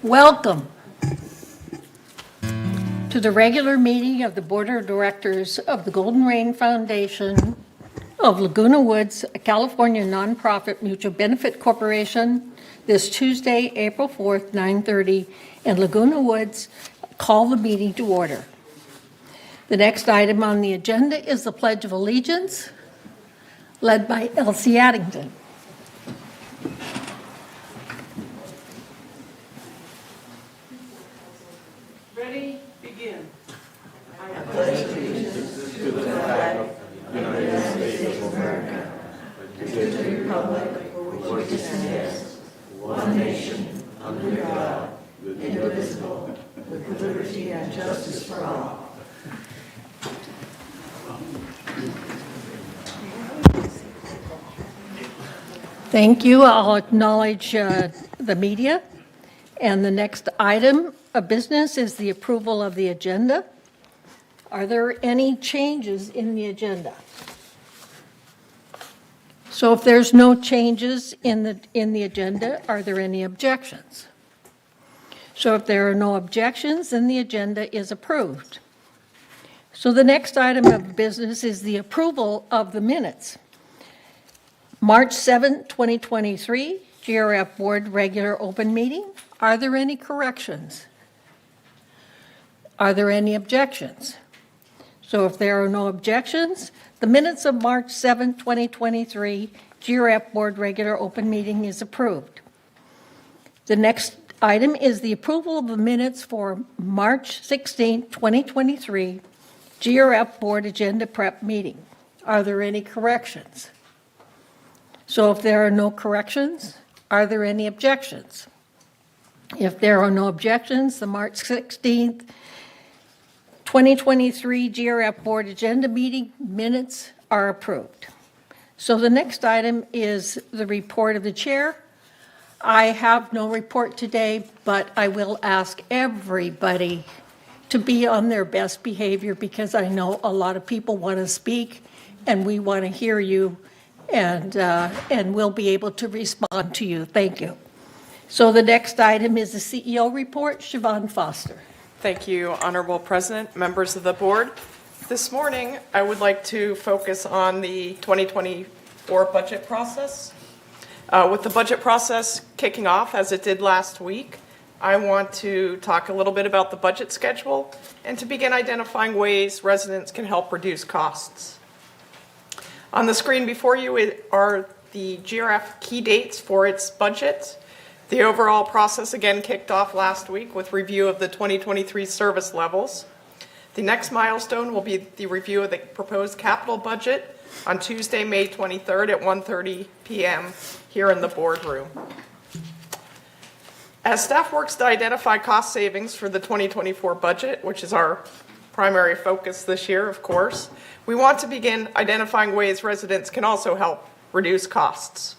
Welcome to the regular meeting of the Board of Directors of the Golden Rain Foundation of Laguna Woods, a California nonprofit mutual benefit corporation, this Tuesday, April 4th, 9:30 in Laguna Woods. Call the meeting to order. The next item on the agenda is the Pledge of Allegiance, led by Elsie Addington. Ready? Begin. I pledge allegiance to the flag of the United States of America and to the republic for which it stands, one nation, under God, indivisible, with liberty and justice for all. Thank you. I'll acknowledge the media. And the next item of business is the approval of the agenda. Are there any changes in the agenda? So if there's no changes in the agenda, are there any objections? So if there are no objections, then the agenda is approved. So the next item of business is the approval of the minutes. March 7, 2023, GRF Board Regular Open Meeting. Are there any corrections? Are there any objections? So if there are no objections, the minutes of March 7, 2023, GRF Board Regular Open Meeting is approved. The next item is the approval of the minutes for March 16, 2023, GRF Board Agenda Prep Meeting. Are there any corrections? So if there are no corrections, are there any objections? If there are no objections, the March 16th, 2023 GRF Board Agenda Meeting minutes are approved. So the next item is the report of the chair. I have no report today, but I will ask everybody to be on their best behavior because I know a lot of people want to speak and we want to hear you and we'll be able to respond to you. Thank you. So the next item is the CEO report. Siobhan Foster. Thank you, Honorable President, members of the board. This morning, I would like to focus on the 2024 budget process. With the budget process kicking off as it did last week, I want to talk a little bit about the budget schedule and to begin identifying ways residents can help reduce costs. On the screen before you are the GRF key dates for its budget. The overall process again kicked off last week with review of the 2023 service levels. The next milestone will be the review of the proposed capital budget on Tuesday, May 23rd at 1:30 p.m. here in the boardroom. As staff works to identify cost savings for the 2024 budget, which is our primary focus this year, of course, we want to begin identifying ways residents can also help reduce costs.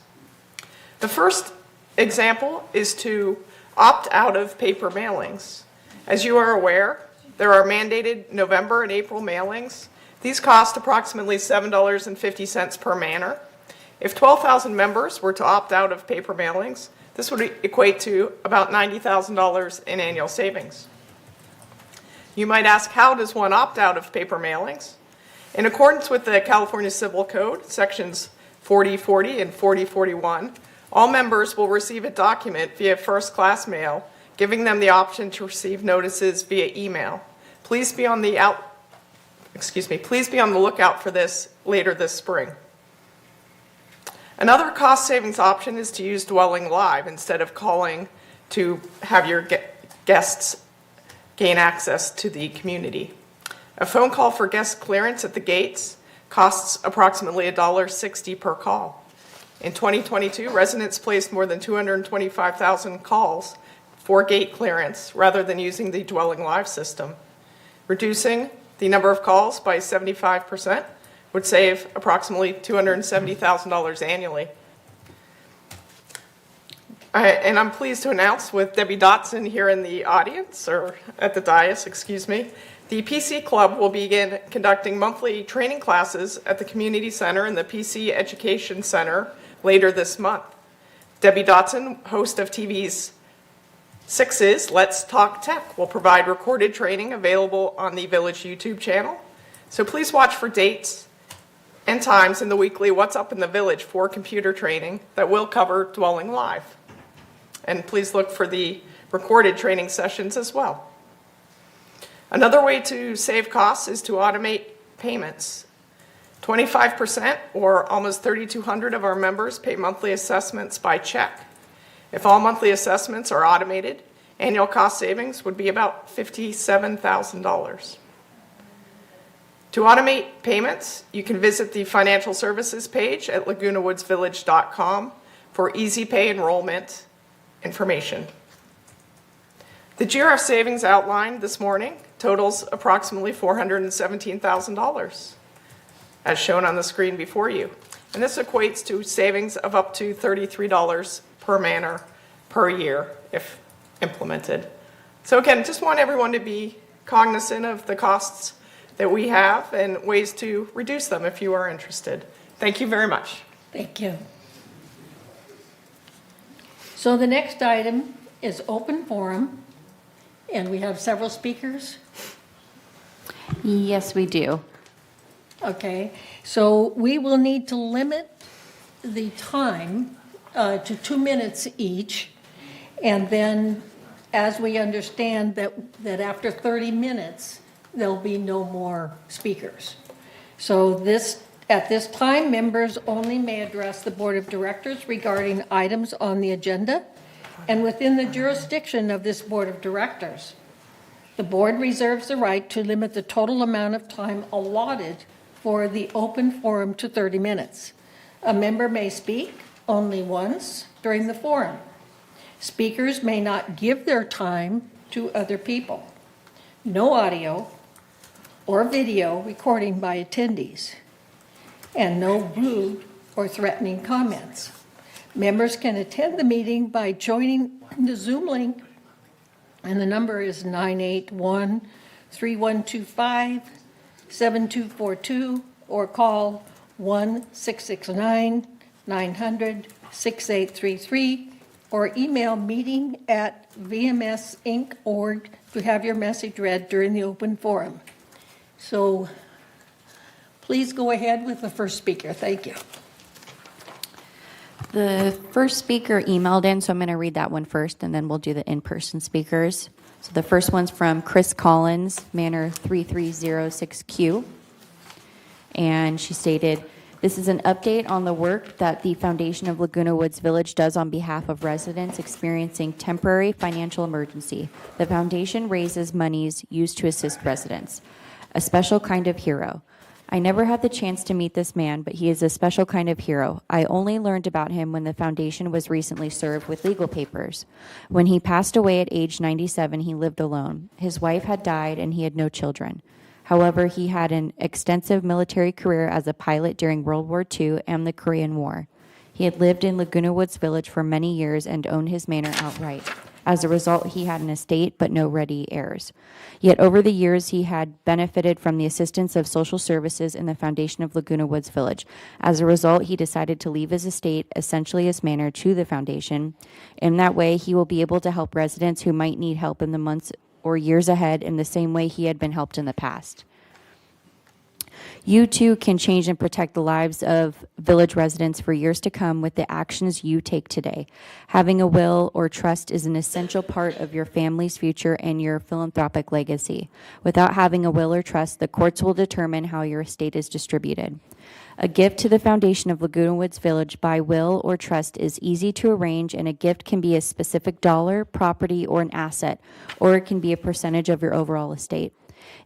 The first example is to opt out of paper mailings. As you are aware, there are mandated November and April mailings. These cost approximately $7.50 per manner. If 12,000 members were to opt out of paper mailings, this would equate to about $90,000 in annual savings. You might ask, how does one opt out of paper mailings? In accordance with the California Civil Code, sections 4040 and 4041, all members will receive a document via first-class mail, giving them the option to receive notices via email. Please be on the lookout for this later this spring. Another cost savings option is to use Dwelling Live instead of calling to have your guests gain access to the community. A phone call for guest clearance at the gates costs approximately $1.60 per call. In 2022, residents placed more than 225,000 calls for gate clearance rather than using the Dwelling Live system. Reducing the number of calls by 75% would save approximately $270,000 annually. And I'm pleased to announce with Debbie Dotson here in the audience, or at the dais, excuse me, the PC Club will begin conducting monthly training classes at the Community Center and the PC Education Center later this month. Debbie Dotson, host of TV's 6 is Let's Talk Tech. We'll provide recorded training available on the Village YouTube channel. So please watch for dates and times in the weekly What's Up in the Village for computer training that will cover Dwelling Live. And please look for the recorded training sessions as well. Another way to save costs is to automate payments. 25% or almost 3,200 of our members pay monthly assessments by check. If all monthly assessments are automated, annual cost savings would be about $57,000. To automate payments, you can visit the financial services page at lagunawoodsvillage.com for easy pay enrollment information. The GRF savings outlined this morning totals approximately $417,000, as shown on the screen before you. And this equates to savings of up to $33 per manor per year if implemented. So again, just want everyone to be cognizant of the costs that we have and ways to reduce them if you are interested. Thank you very much. Thank you. So the next item is open forum, and we have several speakers. Yes, we do. Okay, so we will need to limit the time to 2 minutes each, and then as we understand that after 30 minutes, there'll be no more speakers. So at this time, members only may address the Board of Directors regarding items on the agenda and within the jurisdiction of this Board of Directors. The board reserves the right to limit the total amount of time allotted for the open forum to 30 minutes. A member may speak only once during the forum. Speakers may not give their time to other people. No audio or video recording by attendees, and no rude or threatening comments. Members can attend the meeting by joining the Zoom link, and the number is 981-3125-7242, or call 1-669-900-6833, or email meeting@vmsinc.org to have your message read during the open forum. So please go ahead with the first speaker. Thank you. The first speaker emailed in, so I'm going to read that one first, and then we'll do the in-person speakers. So the first one's from Chris Collins, Manor 3306Q. And she stated, "This is an update on the work that the Foundation of Laguna Woods Village does on behalf of residents experiencing temporary financial emergency. The foundation raises monies used to assist residents. A special kind of hero. I never had the chance to meet this man, but he is a special kind of hero. I only learned about him when the foundation was recently served with legal papers. When he passed away at age 97, he lived alone. His wife had died and he had no children. However, he had an extensive military career as a pilot during World War II and the Korean War. He had lived in Laguna Woods Village for many years and owned his manor outright. As a result, he had an estate but no ready heirs. Yet over the years, he had benefited from the assistance of social services in the Foundation of Laguna Woods Village. As a result, he decided to leave his estate, essentially his manor, to the foundation. In that way, he will be able to help residents who might need help in the months or years ahead in the same way he had been helped in the past. You too can change and protect the lives of village residents for years to come with the actions you take today. Having a will or trust is an essential part of your family's future and your philanthropic legacy. Without having a will or trust, the courts will determine how your estate is distributed. A gift to the Foundation of Laguna Woods Village by will or trust is easy to arrange, and a gift can be a specific dollar, property, or an asset, or it can be a percentage of your overall estate.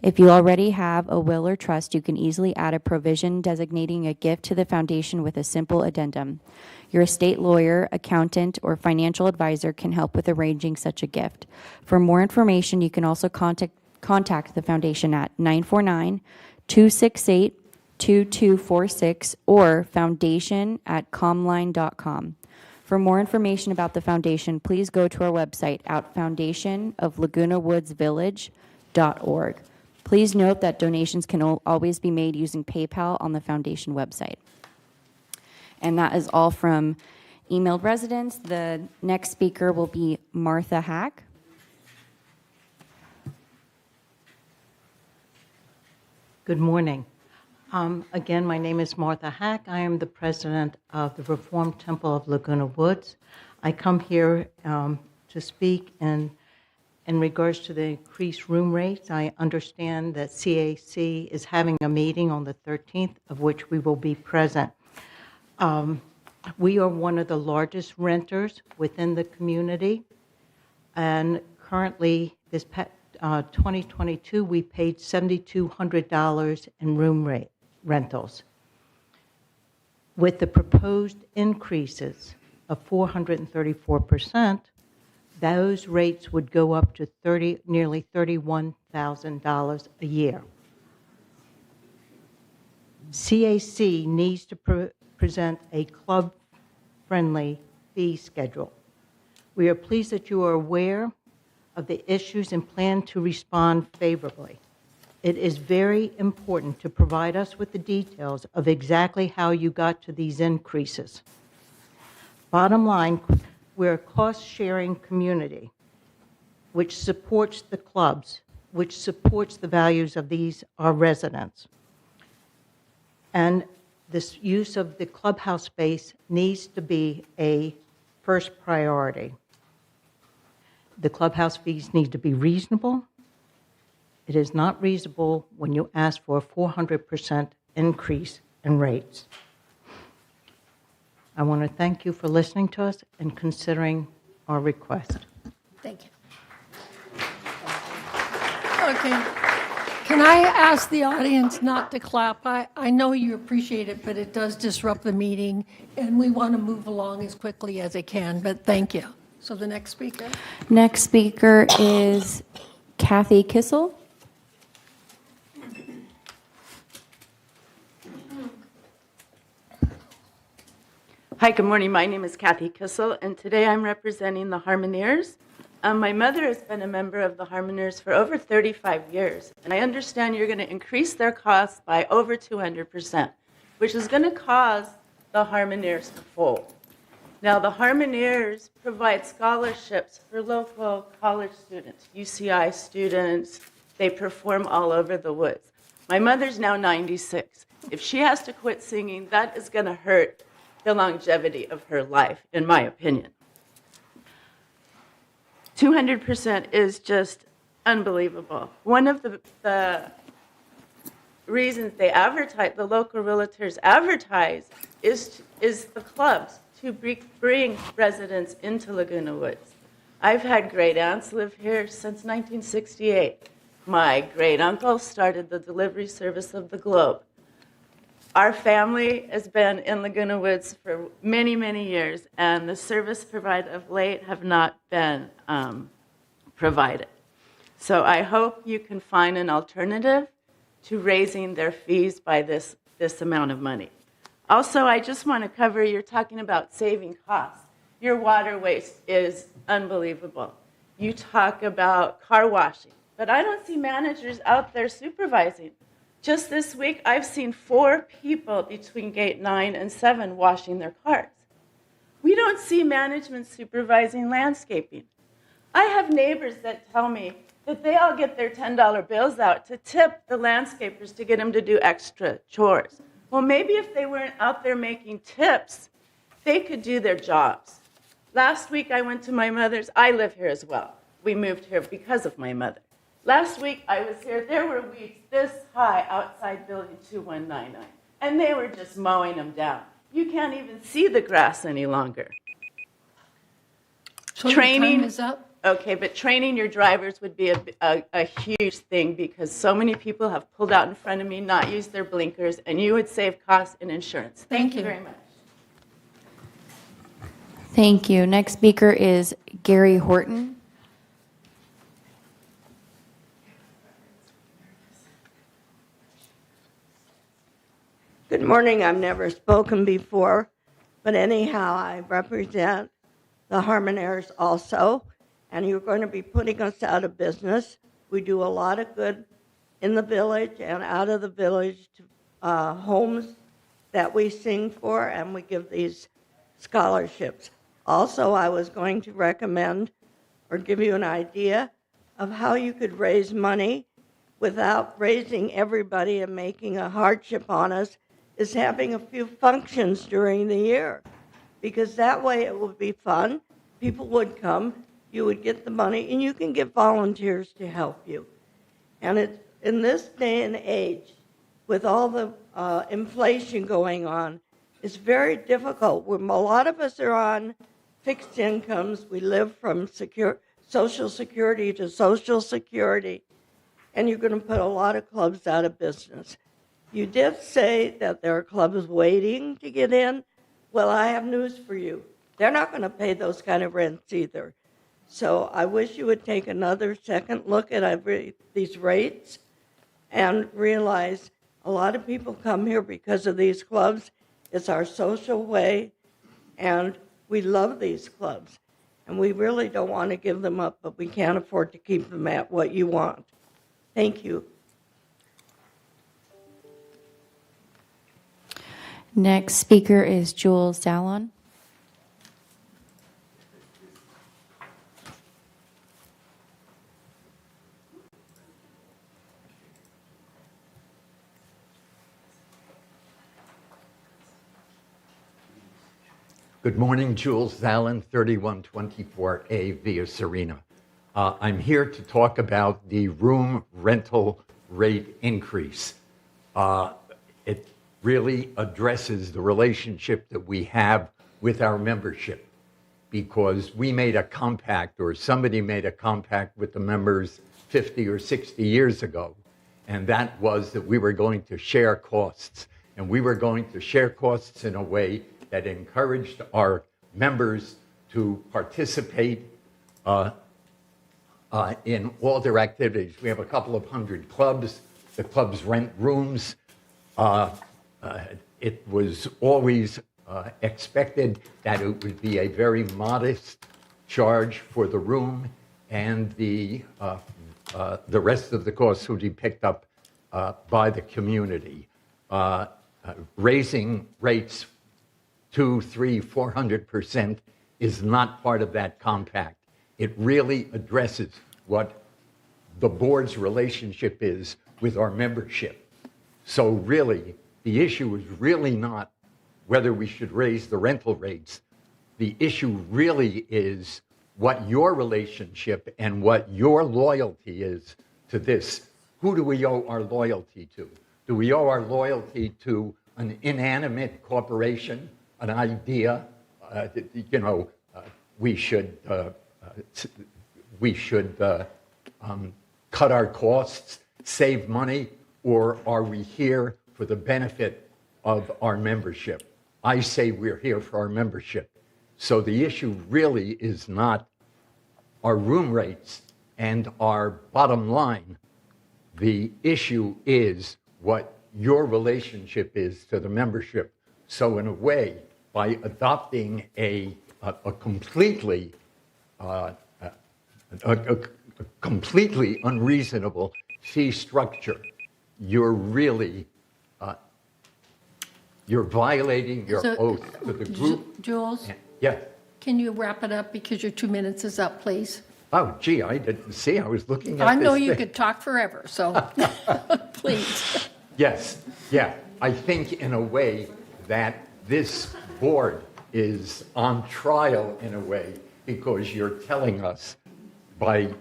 If you already have a will or trust, you can easily add a provision designating a gift to the foundation with a simple addendum. Your estate lawyer, accountant, or financial advisor can help with arranging such a gift. For more information, you can also contact the foundation at 949-268-2246 or foundation@comline.com. For more information about the foundation, please go to our website at foundationoflagunawoodsvillage.org. Please note that donations can always be made using PayPal on the foundation website. And that is all from emailed residents. The next speaker will be Martha Hack. Good morning. Again, my name is Martha Hack. I am the president of the Reformed Temple of Laguna Woods. I come here to speak in regards to the increased room rates. I understand that CAC is having a meeting on the 13th, of which we will be present. We are one of the largest renters within the community, and currently, this 2022, we paid $7,200 in room rate rentals. With the proposed increases of 434%, those rates would go up to nearly $31,000 a year. CAC needs to present a club-friendly fee schedule. We are pleased that you are aware of the issues and plan to respond favorably. It is very important to provide us with the details of exactly how you got to these increases. Bottom line, we're a cost-sharing community which supports the clubs, which supports the values of our residents. And this use of the clubhouse space needs to be a first priority. The clubhouse fees need to be reasonable. It is not reasonable when you ask for a 400% increase in rates. I want to thank you for listening to us and considering our request. Thank you. Okay. Can I ask the audience not to clap? I know you appreciate it, but it does disrupt the meeting, and we want to move along as quickly as it can, but thank you. So the next speaker? Next speaker is Kathy Kissel. Hi, good morning. My name is Kathy Kissel, and today I'm representing the Harmoniers. My mother has been a member of the Harmoniers for over 35 years, and I understand you're going to increase their costs by over 200%, which is going to cause the Harmoniers to fold. Now, the Harmoniers provide scholarships for local college students, UCI students. They perform all over the woods. My mother's now 96. If she has to quit singing, that is going to hurt the longevity of her life, in my opinion. 200% is just unbelievable. One of the reasons they advertise, the local realtors advertise, is the clubs to bring residents into Laguna Woods. I've had great aunts live here since 1968. My great uncle started the delivery service of the Globe. Our family has been in Laguna Woods for many, many years, and the service provided of late have not been provided. So I hope you can find an alternative to raising their fees by this amount of money. Also, I just want to cover, you're talking about saving costs. Your water waste is unbelievable. You talk about car washing, but I don't see managers out there supervising. Just this week, I've seen 4 people between gate 9 and 7 washing their cars. We don't see management supervising landscaping. I have neighbors that tell me that they all get their $10 bills out to tip the landscapers to get them to do extra chores. Well, maybe if they weren't out there making tips, they could do their jobs. Last week, I went to my mother's. I live here as well. We moved here because of my mother. Last week, I was here. There were weeds this high outside building 2199, and they were just mowing them down. You can't even see the grass any longer. So your time is up? Okay, but training your drivers would be a huge thing because so many people have pulled out in front of me, not used their blinkers, and you would save costs and insurance. Thank you very much. Thank you. Next speaker is Gary Horton. Good morning. I've never spoken before, but anyhow, I represent the Harmoniers also, and you're going to be putting us out of business. We do a lot of good in the village and out of the village to homes that we sing for, and we give these scholarships. Also, I was going to recommend or give you an idea of how you could raise money without raising everybody and making a hardship on us is having a few functions during the year. Because that way it would be fun, people would come, you would get the money, and you can get volunteers to help you. And it's, in this day and age, with all the inflation going on, it's very difficult. When a lot of us are on fixed incomes, we live from Social Security to Social Security, and you're going to put a lot of clubs out of business. You did say that there are clubs waiting to get in. Well, I have news for you. They're not going to pay those kind of rents either. So I wish you would take another second look at these rates and realize a lot of people come here because of these clubs. It's our social way, and we love these clubs. And we really don't want to give them up, but we can't afford to keep them at what you want. Thank you. Next speaker is Jules Dallon. Good morning, Jules Allen, 3124A Via Serena. I'm here to talk about the room rental rate increase. It really addresses the relationship that we have with our membership, because we made a compact, or somebody made a compact with the members 50 or 60 years ago, and that was that we were going to share costs, and we were going to share costs in a way that encouraged our members to participate in all their activities. We have a couple of hundred clubs. The clubs rent rooms. It was always expected that it would be a very modest charge for the room, and the rest of the costs would be picked up by the community. Raising rates 200%, 300%, 400% is not part of that compact. It really addresses what the board's relationship is with our membership. So really, the issue is really not whether we should raise the rental rates. The issue really is what your relationship and what your loyalty is to this. Who do we owe our loyalty to? Do we owe our loyalty to an inanimate corporation, an idea? We should cut our costs, save money, or are we here for the benefit of our membership? I say we're here for our membership. So the issue really is not our room rates and our bottom line. The issue is what your relationship is to the membership. So in a way, by adopting a completely unreasonable fee structure, you're really you're violating your So, oath to the group. Jules, Yeah. can you wrap it up because your 2 minutes is up, please? Oh, gee, I didn't see. I was looking at I know this you thing. could talk forever, so please. Yes, yeah. I think in a way that this board is on trial in a way, because you're telling us by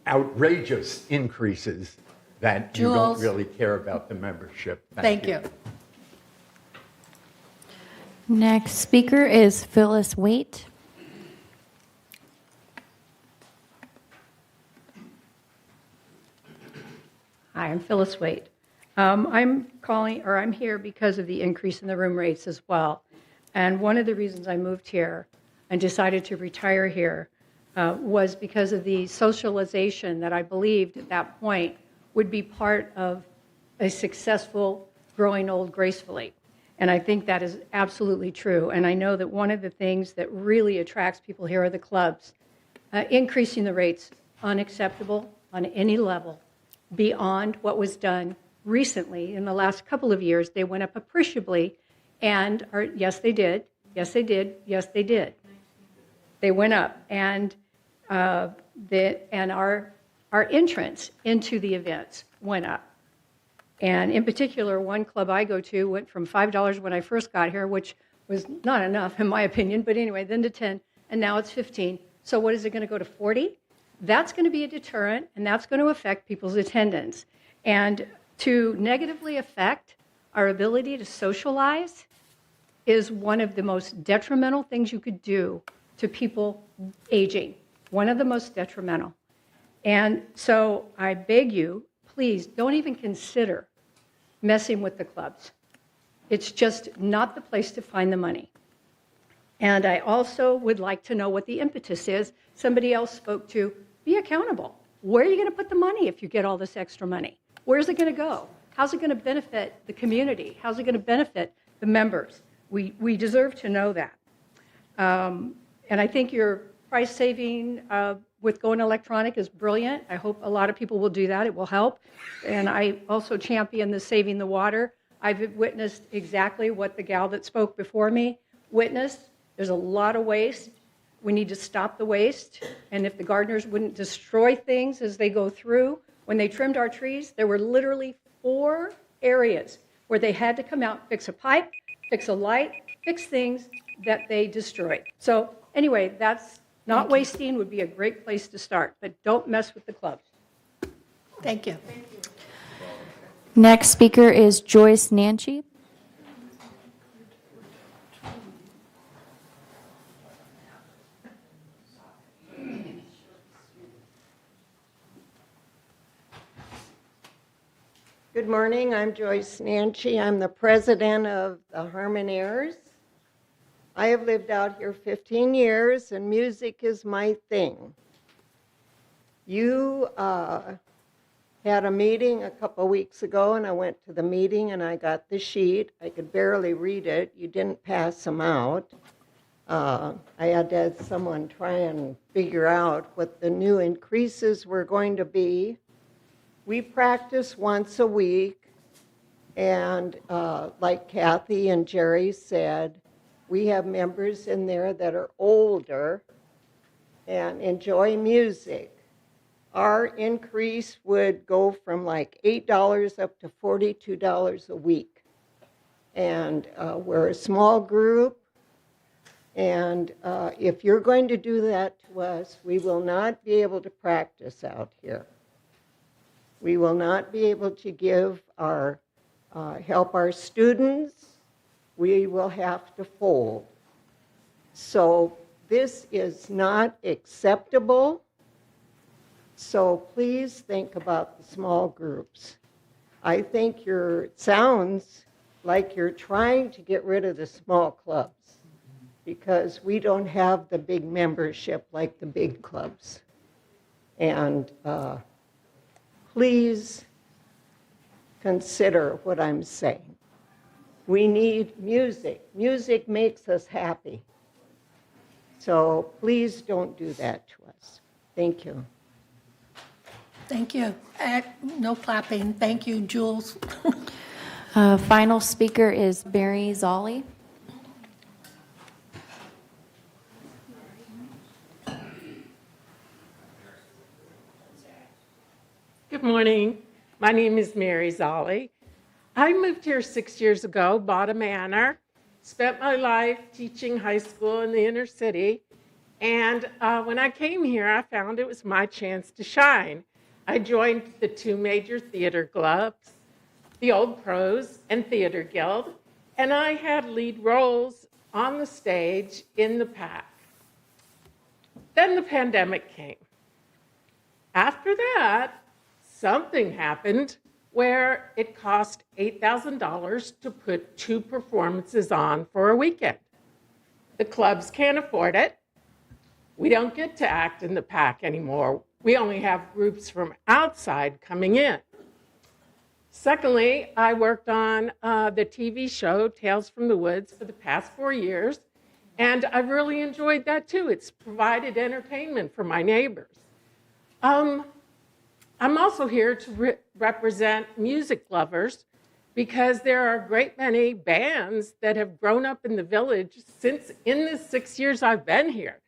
outrageous increases that you don't Jules. really care about the membership. Thank you. Next speaker is Phyllis Waite. Hi, I'm Phyllis Waite. I'm here because of the increase in the room rates as well. And one of the reasons I moved here and decided to retire here was because of the socialization that I believed at that point would be part of a successful growing old gracefully. And I think that is absolutely true. And I know that one of the things that really attracts people here are the clubs. Increasing the rates, unacceptable on any level, beyond what was done recently. In the last couple of years, they went up appreciably, and yes, they did. Yes, they did. Yes, they did. They went up, and our our entrance into the events went up. And in particular, one club I go to went from $5 when I first got here, which was not enough in my opinion, but anyway, then to 10, and now it's 15. So what is it going to go to 40? That's going to be a deterrent, and that's going to affect people's attendance. And to negatively affect our ability to socialize is one of the most detrimental things you could do to people aging, one of the most detrimental. And so I beg you, please don't even consider messing with the clubs. It's just not the place to find the money. And I also would like to know what the impetus is. Somebody else spoke to, be accountable. Where are you going to put the money if you get all this extra money? Where's it going to go? How's it going to benefit the community? How's it going to benefit the members? We deserve to know that. And I think your price saving with going electronic is brilliant. I hope a lot of people will do that. It will help. And I also champion the saving the water. I've witnessed exactly what the gal that spoke before me witnessed. There's a lot of waste. We need to stop the waste. And if the gardeners wouldn't destroy things as they go through, when they trimmed our trees, there were literally 4 areas where they had to come out, fix a pipe, fix a light, fix things that they destroyed. So anyway, that's not wasting would be a great place to start, but don't mess with the clubs. Thank you. Next speaker is Joyce Nanchi. Good morning, I'm Joyce Nanchi. I'm the president of the Harmoniers. I have lived out here 15 years and music is my thing. You had a meeting a couple weeks ago and I went to the meeting and I got the sheet. I could barely read it. You didn't pass them out. I had to have someone try and figure out what the new increases were going to be. We practice once a week, and like Kathy and Jerry said, we have members in there that are older and enjoy music. Our increase would go from like $8 up to $42 a week. And we're a small group, and if you're going to do that to us, we will not be able to practice out here. We will not be able to give our help our students. We will have to fold. So this is not acceptable. So please think about the small groups. I think it sounds like you're trying to get rid of the small clubs because we don't have the big membership like the big clubs. And please consider what I'm saying. We need music. Music makes us happy. So please don't do that to us. Thank you. Thank you. No clapping. Thank you, Jules. Final speaker is Barry Zolli. Good morning. My name is Mary Zolli. I moved here 6 years ago, bought a manor, spent my life teaching high school in the inner city, and when I came here, I found it was my chance to shine. I joined the 2 major theater clubs, the Old Pros and Theater Guild, and I had lead roles on the stage in the PAC. Then the pandemic came. After that, something happened where it cost $8,000 to put 2 performances on for a weekend. The clubs can't afford it. We don't get to act in the PAC anymore. We only have groups from outside coming in. Secondly, I worked on the TV show Tales from the Woods for the past 4 years, and I've really enjoyed that too. It's provided entertainment for my neighbors. I'm also here to represent music lovers because there are a great many bands that have grown up in the village since in the 6 years I've been here.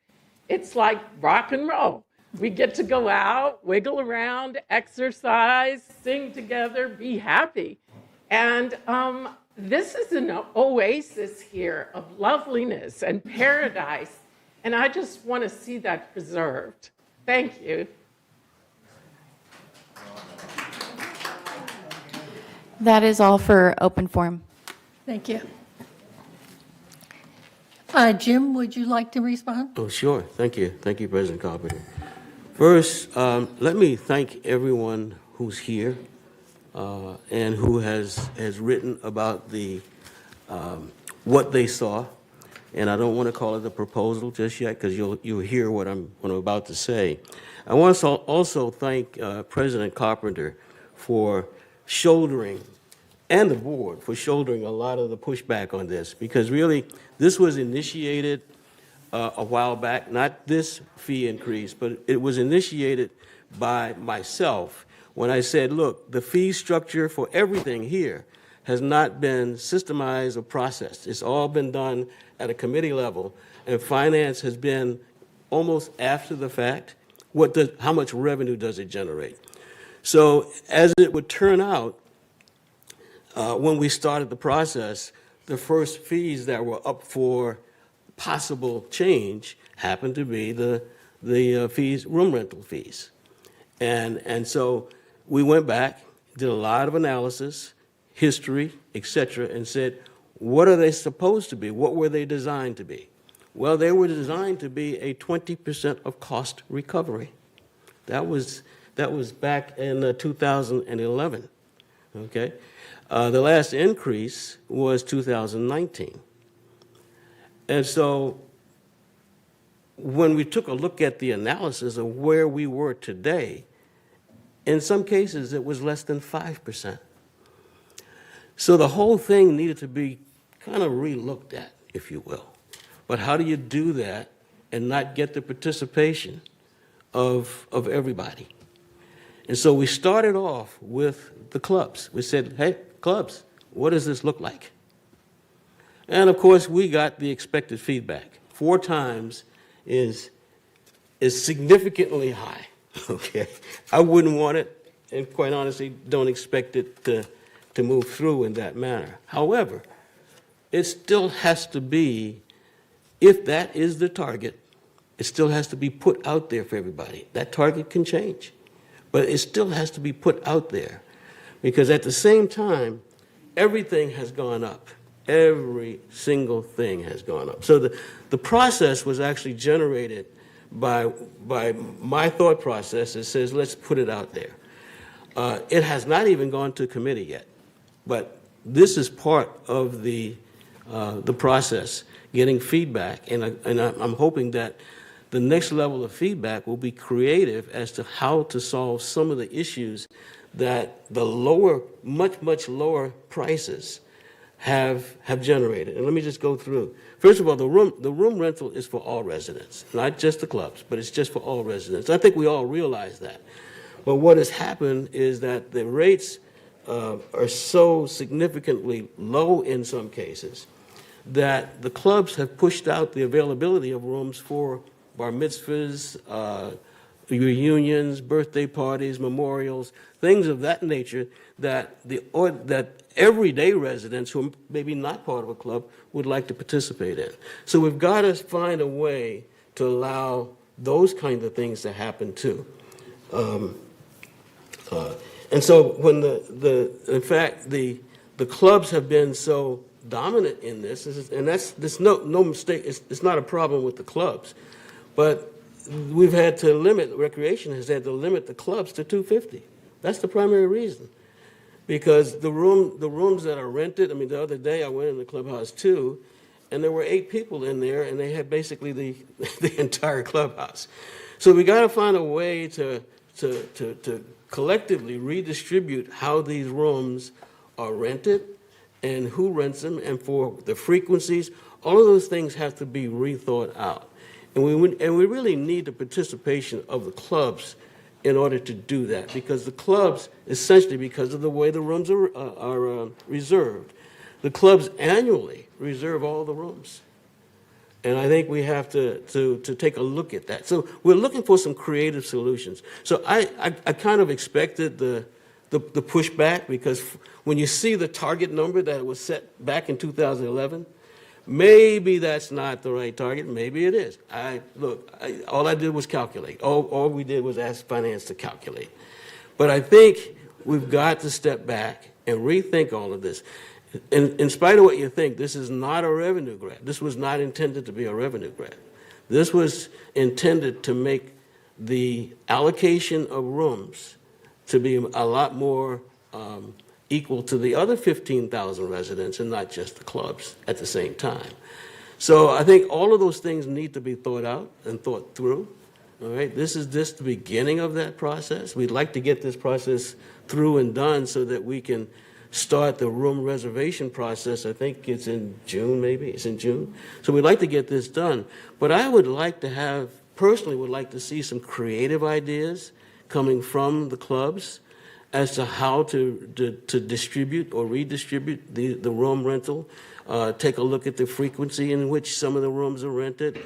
It's like rock and roll. We get to go out, wiggle around, exercise, sing together, be happy. And this is an oasis here of loveliness and paradise. And I just want to see that preserved. Thank you. That is all for open forum. Thank you. Jim, would you like to respond? Oh, sure. Thank you. Thank you, President Carpenter. First, let me thank everyone who's here and who has written about the what they saw. And I don't want to call it a proposal just yet because you'll hear what I'm about to say. I want to also thank President Carpenter for shouldering, and the board for shouldering a lot of the pushback on this, because really this was initiated a while back, not this fee increase, but it was initiated by myself when I said, look, the fee structure for everything here has not been systemized or processed. It's all been done at a committee level, and finance has been almost after the fact. How much revenue does it generate? So as it would turn out, when we started the process, the first fees that were up for possible change happened to be the fees, room rental fees. And so we went back, did a lot of analysis, history, et cetera, and said, what are they supposed to be? What were they designed to be? Well, they were designed to be a 20% of cost recovery. That was back in 2011, okay? The last increase was 2019. And so when we took a look at the analysis of where we were today, in some cases it was less than 5%. So the whole thing needed to be kind of re-looked at, if you will. But how do you do that and not get the participation of everybody? And so we started off with the clubs. We said, hey, clubs, what does this look like? And of course, we got the expected feedback. 4 times is significantly high, okay? I wouldn't want it, and quite honestly, don't expect it to move through in that manner. However, it still has to be, if that is the target, it still has to be put out there for everybody. That target can change, but it still has to be put out there, because at the same time, everything has gone up. Every single thing has gone up. So the process was actually generated by my thought process that says, let's put it out there. It has not even gone to committee yet, but this is part of the process, getting feedback, and I'm hoping that the next level of feedback will be creative as to how to solve some of the issues that the lower, much lower prices have generated. And let me just go through. First of all, the room rental is for all residents, not just the clubs, but it's just for all residents. I think we all realize that. But what has happened is that the rates are so significantly low in some cases that the clubs have pushed out the availability of rooms for bar mitzvahs, reunions, birthday parties, memorials, things of that nature that everyday residents who are maybe not part of a club would like to participate in. So we've got to find a way to allow those kinds of things to happen too. And so when in fact the clubs have been so dominant in this, and that's no mistake, it's not a problem with the clubs, but we've had to limit, recreation has had to limit the clubs to 250. That's the primary reason. Because the rooms that are rented, I mean, the other day I went in the clubhouse too, and there were 8 people in there, and they had basically the entire clubhouse. So we got to find a way to collectively redistribute how these rooms are rented and who rents them, and for the frequencies. All of those things have to be rethought out. And we really need the participation of the clubs in order to do that, because the clubs, essentially because of the way the rooms are reserved, the clubs annually reserve all the rooms. And I think we have to take a look at that. So we're looking for some creative solutions. So I kind of expected the pushback, because when you see the target number that was set back in 2011, maybe that's not the right target. Maybe it is. All I did was calculate. All we did was ask finance to calculate. But I think we've got to step back and rethink all of this. In spite of what you think, this is not a revenue grab. This was not intended to be a revenue grab. This was intended to make the allocation of rooms to be a lot more equal to the other 15,000 residents and not just the clubs at the same time. So I think all of those things need to be thought out and thought through. All right, this is just the beginning of that process. We'd like to get this process through and done so that we can start the room reservation process. I think it's in June, maybe. It's in June. So we'd like to get this done. But I would like to have, personally would like to see some creative ideas coming from the clubs as to how to distribute or redistribute the room rental. Take a look at the frequency in which some of the rooms are rented,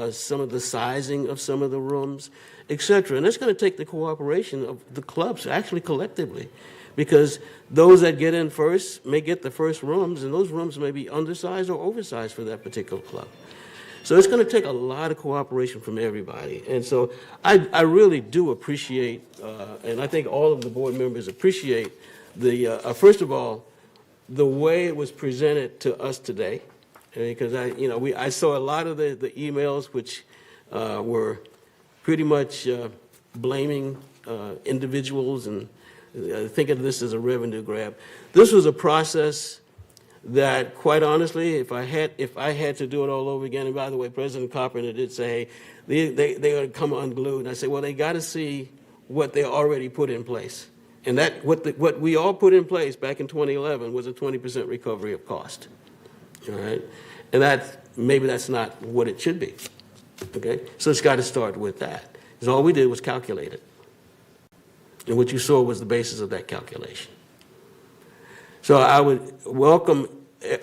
some of the sizing of some of the rooms, etc. And it's going to take the cooperation of the clubs, actually collectively, because those that get in first may get the first rooms, and those rooms may be undersized or oversized for that particular club. So it's going to take a lot of cooperation from everybody. And so I really do appreciate, and I think all of the board members appreciate, first of all, the way it was presented to us today, because I saw a lot of the emails which were pretty much blaming individuals and thinking of this as a revenue grab. This was a process that, quite honestly, if I had to do it all over again, and by the way, President Carpenter did say, hey, they're going to come unglued. And I said, well, they got to see what they already put in place. And that what we all put in place back in 2011 was a 20% recovery of cost. All right? And maybe that's not what it should be. Okay? So it's got to start with that. Because all we did was calculate it. And what you saw was the basis of that calculation. So I would welcome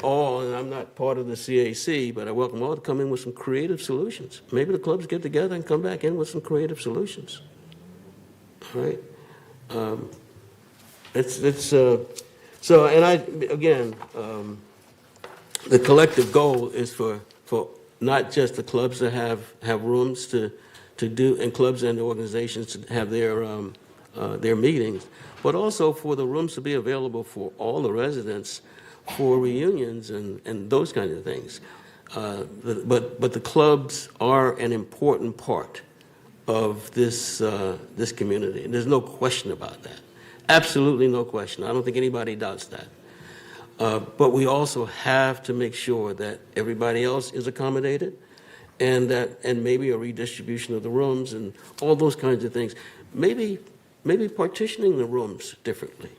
all, and I'm not part of the CAC, but I welcome all to come in with some creative solutions. Maybe the clubs get together and come back in with some creative solutions. All right? So, and the collective goal is for not just the clubs to have rooms to do, and clubs and organizations to have their meetings, but also for the rooms to be available for all the residents for reunions and those kinds of things. But the clubs are an important part of this community, and there's no question about that. Absolutely no question. I don't think anybody doubts that. But we also have to make sure that everybody else is accommodated, and maybe a redistribution of the rooms and all those kinds of things. Maybe partitioning the rooms differently.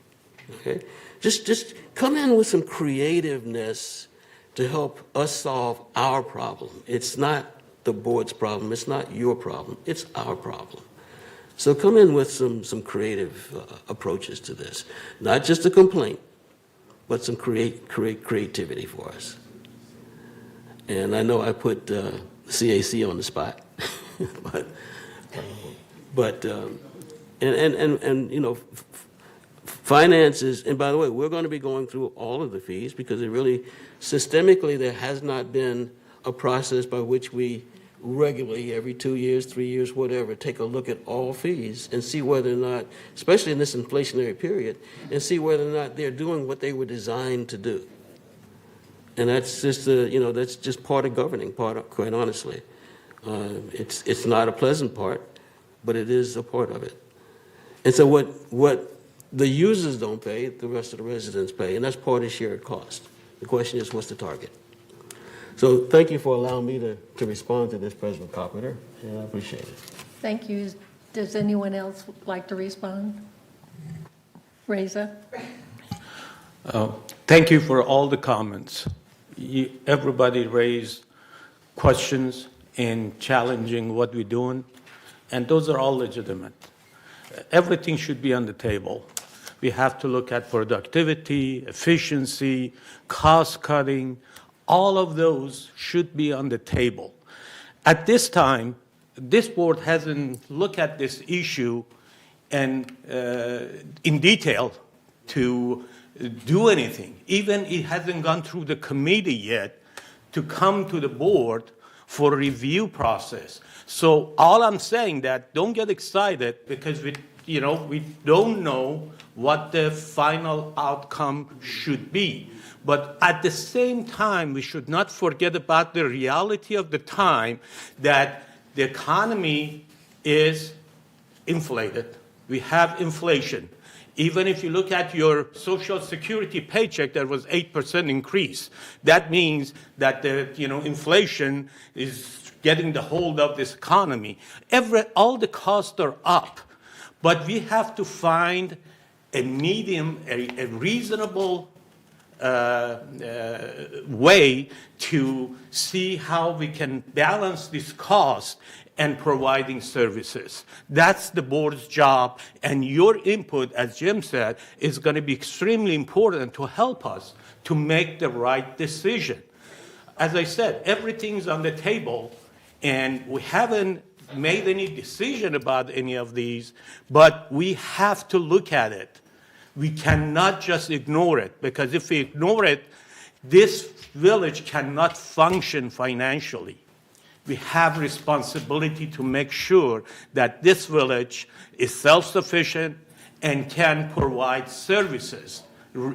Okay? Just come in with some creativeness to help us solve our problem. It's not the board's problem. It's not your problem. It's our problem. So come in with some creative approaches to this. Not just a complaint, but some creativity for us. And I know I put CAC on the spot, but finances, and by the way, we're going to be going through all of the fees, because it really, systemically, there has not been a process by which we regularly, every 2 years, 3 years, whatever, take a look at all fees and see whether or not, especially in this inflationary period, and see whether or not they're doing what they were designed to do. And that's just, that's just part of governing, quite honestly. It's not a pleasant part, but it is a part of it. And so what the users don't pay, the rest of the residents pay, and that's part of shared cost. The question is, what's the target? So thank you for allowing me to respond to this, President Carpenter, and I appreciate it. Thank you. Does anyone else like to respond? Reza? Thank you for all the comments. Everybody raised questions in challenging what we're doing, and those are all legitimate. Everything should be on the table. We have to look at productivity, efficiency, cost cutting, All of those should be on the table. At this time, this board hasn't looked at this issue and in detail to do anything. Even it hasn't gone through the committee yet to come to the board for a review process. So all I'm saying that don't get excited because we don't know what the final outcome should be. But at the same time, we should not forget about the reality of the time that the economy is inflated. We have inflation. Even if you look at your Social Security paycheck, there was 8% increase. That means that the inflation is getting the hold of this economy. All the costs are up, but we have to find a medium, a reasonable way to see how we can balance this cost and providing services. That's the board's job, and your input, as Jim said, is going to be extremely important to help us to make the right decision. As I said, everything's on the table, and we haven't made any decision about any of these, but we have to look at it. We cannot just ignore it, because if we ignore it, this village cannot function financially. We have responsibility to make sure that this village is self-sufficient and can provide services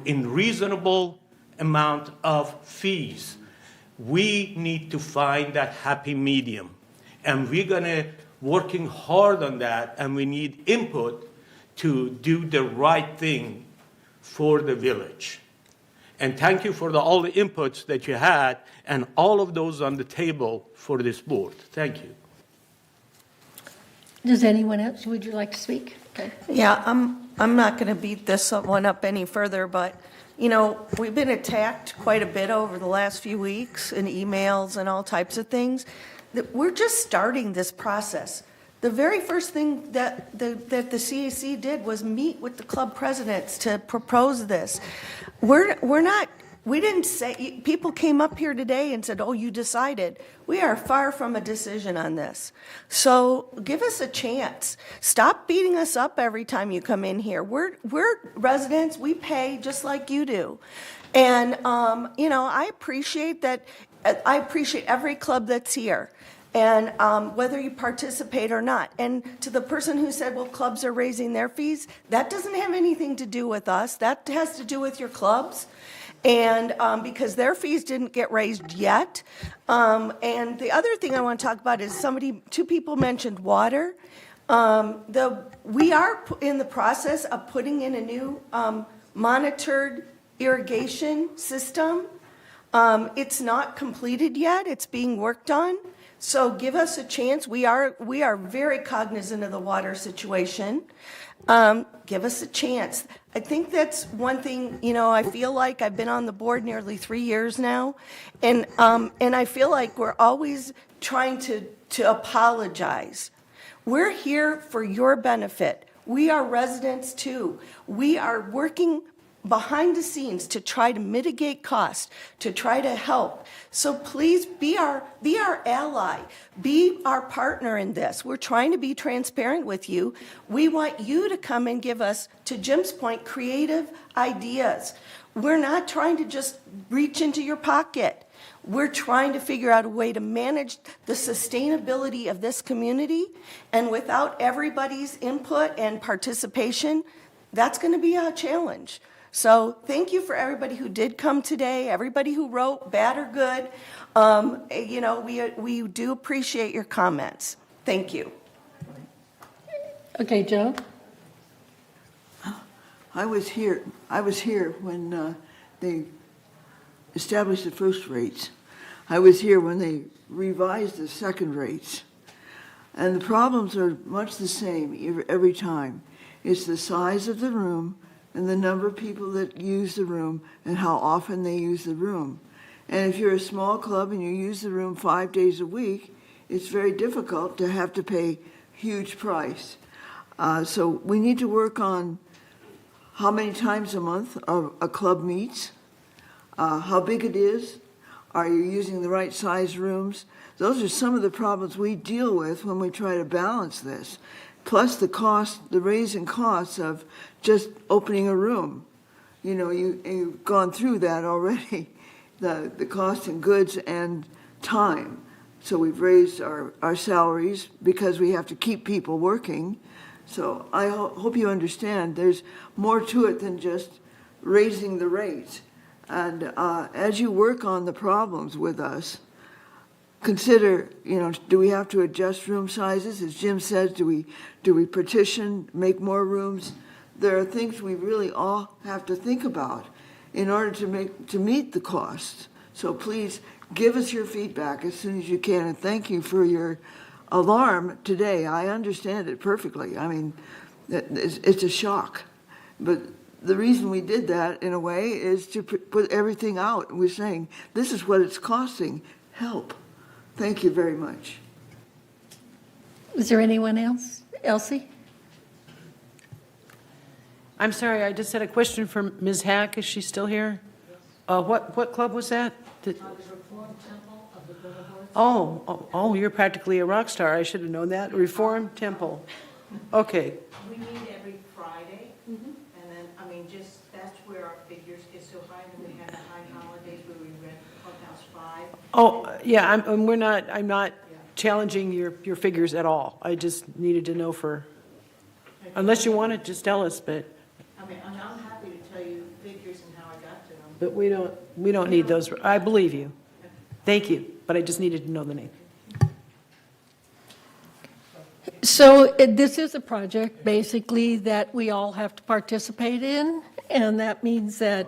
in reasonable amount of fees. We need to find that happy medium, and we're going to working hard on that, and we need input to do the right thing for the village. And thank you for all the inputs that you had, and all of those on the table for this board. Thank you. Does anyone else, would you like to speak? Okay. Yeah, I'm not going to beat this one up any further, but, we've been attacked quite a bit over the last few weeks in emails and all types of things. That we're just starting this process. The very first thing that the CAC did was meet with the club presidents to propose this. We didn't say, people came up here today and said, oh, you decided. We are far from a decision on this. So give us a chance. Stop beating us up every time you come in here. We're residents, we pay just like you do. And, I appreciate that. I appreciate every club that's here. And whether you participate or not. And to the person who said, well, clubs are raising their fees, that doesn't have anything to do with us. That has to do with your clubs. And because their fees didn't get raised yet. And the other thing I want to talk about is two people mentioned water. We are in the process of putting in a new monitored irrigation system. It's not completed yet. It's being worked on. So give us a chance. We are very cognizant of the water situation. Give us a chance. I think that's one thing, I feel like I've been on the board nearly 3 years now. And I feel like we're always trying to apologize. We're here for your benefit. We are residents too. We are working behind the scenes to try to mitigate costs, to try to help. So please be our ally, be our partner in this. We're trying to be transparent with you. We want you to come and give us, to Jim's point, creative ideas. We're not trying to just reach into your pocket. We're trying to figure out a way to manage the sustainability of this community, and without everybody's input and participation, that's going to be a challenge. So thank you for everybody who did come today, everybody who wrote, bad or good. We do appreciate your comments. Thank you. Okay, Joe? I was here when they established the first rates. I was here when they revised the second rates. And the problems are much the same every time. It's the size of the room and the number of people that use the room and how often they use the room. And if you're a small club and you use the room 5 days a week, it's very difficult to have to pay huge price. So we need to work on how many times a month a club meets, how big it is. Are you using the right size rooms? Those are some of the problems we deal with when we try to balance this. Plus the cost, the raise in costs of just opening a room. You know, you've gone through that already, the cost in goods and time. So we've raised our salaries because we have to keep people working. So I hope you understand there's more to it than just raising the rates. And as you work on the problems with us, consider, you know, do we have to adjust room sizes? As Jim says, do we partition, make more rooms? There are things we really all have to think about in order to meet the costs. So please give us your feedback as soon as you can, and thank you for your alarm today. I understand it perfectly. I mean, it's a shock. But the reason we did that, in a way, is to put everything out. We're saying, this is what it's costing. Help. Thank you very much. Is there anyone else? Elsie? I'm sorry, I just had a question for Ms. Hack. Is she still here? What club was that? Oh, you're practically a rock star. I should have known that. Reform Temple. Okay. We meet every Friday, and then, I mean, just, that's where our figures get so high, and then we have the high holidays where we rent Clubhouse 5. Oh, yeah, I'm not challenging your figures at all. I just needed to know unless you want to just tell us, but. I mean, I'm happy to tell you figures and how I got to them. But we don't need those. I believe you. Thank you, but I just needed to know the name. So this is a project, basically, that we all have to participate in, and that means that,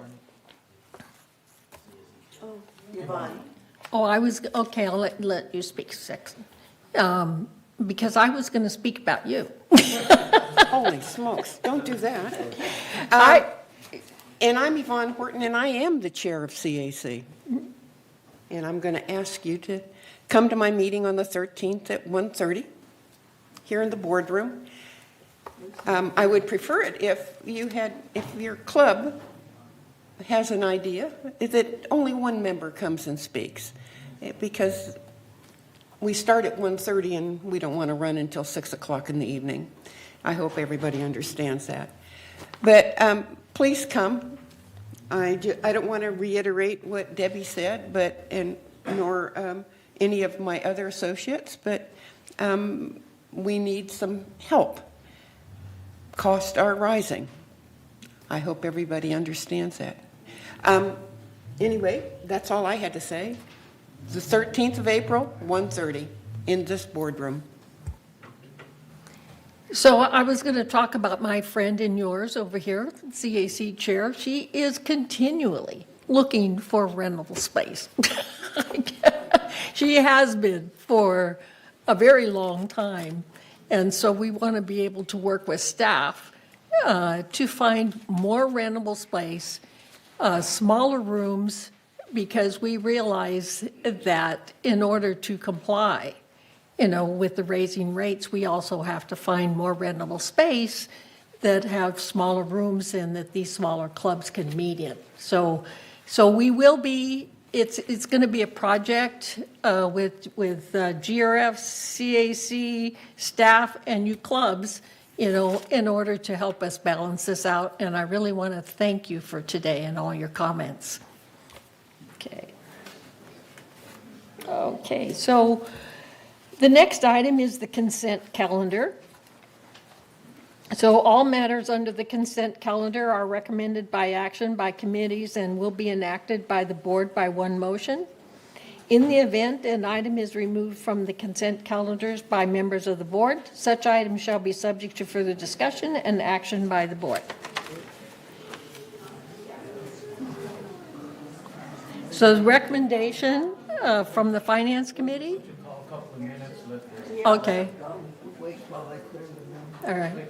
Yvonne. okay, I'll let you speak, Sexton. Because I was going to speak about you. Holy smokes, don't do that. And I'm Yvonne Horton, and I am the chair of CAC. And I'm going to ask you to come to my meeting on the 13th at 1:30 here in the boardroom. I would prefer it if your club has an idea that only one member comes and speaks, because we start at 1:30 and we don't want to run until 6 o'clock in the evening. I hope everybody understands that. But please come. I don't want to reiterate what Debbie said, nor any of my other associates, but we need some help. Costs are rising. I hope everybody understands that. Anyway, that's all I had to say. The 13th of April, 1:30, in this boardroom. So I was going to talk about my friend and yours over here, CAC chair. She is continually looking for rentable space. She has been for a very long time. And so we want to be able to work with staff to find more rentable space, smaller rooms, because we realize that in order to comply, with the raising rates, we also have to find more rentable space that have smaller rooms and that these smaller clubs can meet in. So we will be, it's going to be a project with GRF, CAC, staff, and you clubs, in order to help us balance this out. And I really want to thank you for today and all your comments. Okay, so the next item is the consent calendar. So all matters under the consent calendar are recommended by action by committees and will be enacted by the board by one motion. In the event an item is removed from the consent calendars by members of the board, such item shall be subject to further discussion and action by the board. So the recommendation from the Finance Committee? Okay. All right.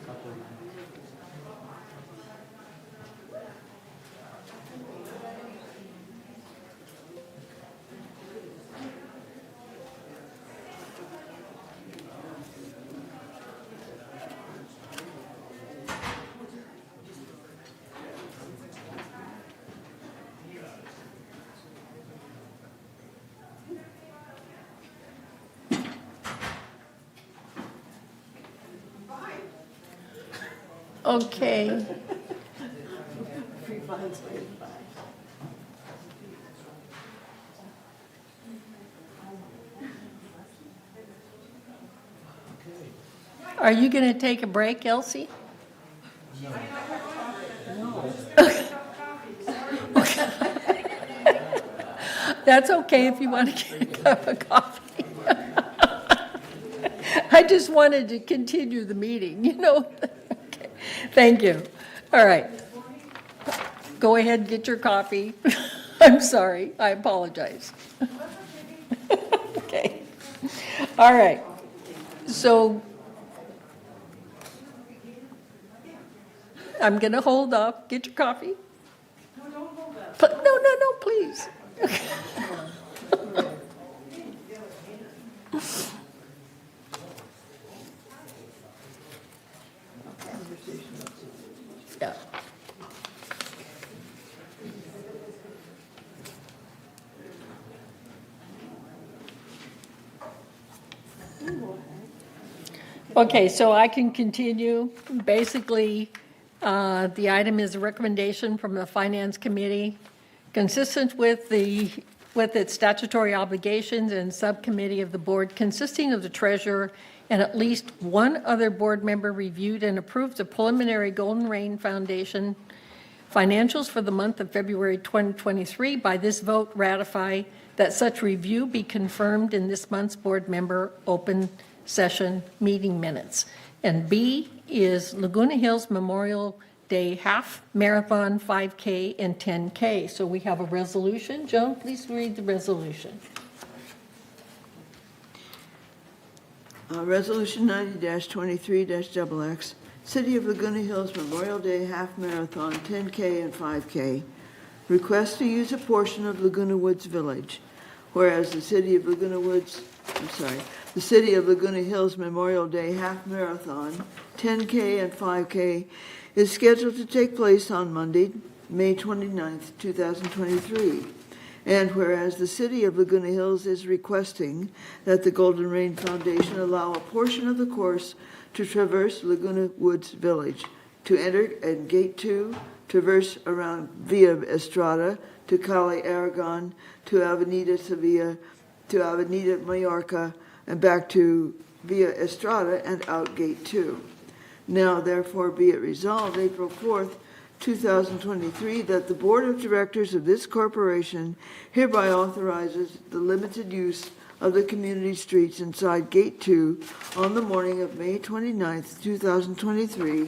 Okay. Are you going to take a break, Elsie? That's okay if you want to get a cup of coffee. I just wanted to continue the meeting, you know. Okay. Thank you. All right. Go ahead and get your coffee. I'm sorry. I apologize. Okay. All right. So I'm going to hold up. Get your coffee. No, don't hold up. No, please. Yeah. Okay, so I can continue. Basically, the item is a recommendation from the Finance Committee, consistent with its statutory obligations and subcommittee of the board, consisting of the treasurer and at least one other board member, reviewed and approved the preliminary Golden Rain Foundation financials for the month of February 2023. By this vote, ratify that such review be confirmed in this month's board member open session meeting minutes. And B is Laguna Hills Memorial Day Half Marathon 5K and 10K. So we have a resolution. Joan, please read the resolution. Resolution 90-23-XX, City of Laguna Hills Memorial Day Half Marathon 10K and 5K. Request to use a portion of Laguna Woods Village, whereas the City of Laguna Hills Memorial Day Half Marathon 10K and 5K is scheduled to take place on Monday, May 29th, 2023. And whereas the City of Laguna Hills is requesting that the Golden Rain Foundation allow a portion of the course to traverse Laguna Woods Village, to enter at Gate 2, traverse around Via Estrada, to Calle Aragon, to Avenida Sevilla, to Avenida Mallorca, and back to Via Estrada and out Gate 2. Now, therefore, be it resolved, April 4th, 2023, that the Board of Directors of this corporation hereby authorizes the limited use of the community streets inside Gate 2 on the morning of May 29th, 2023,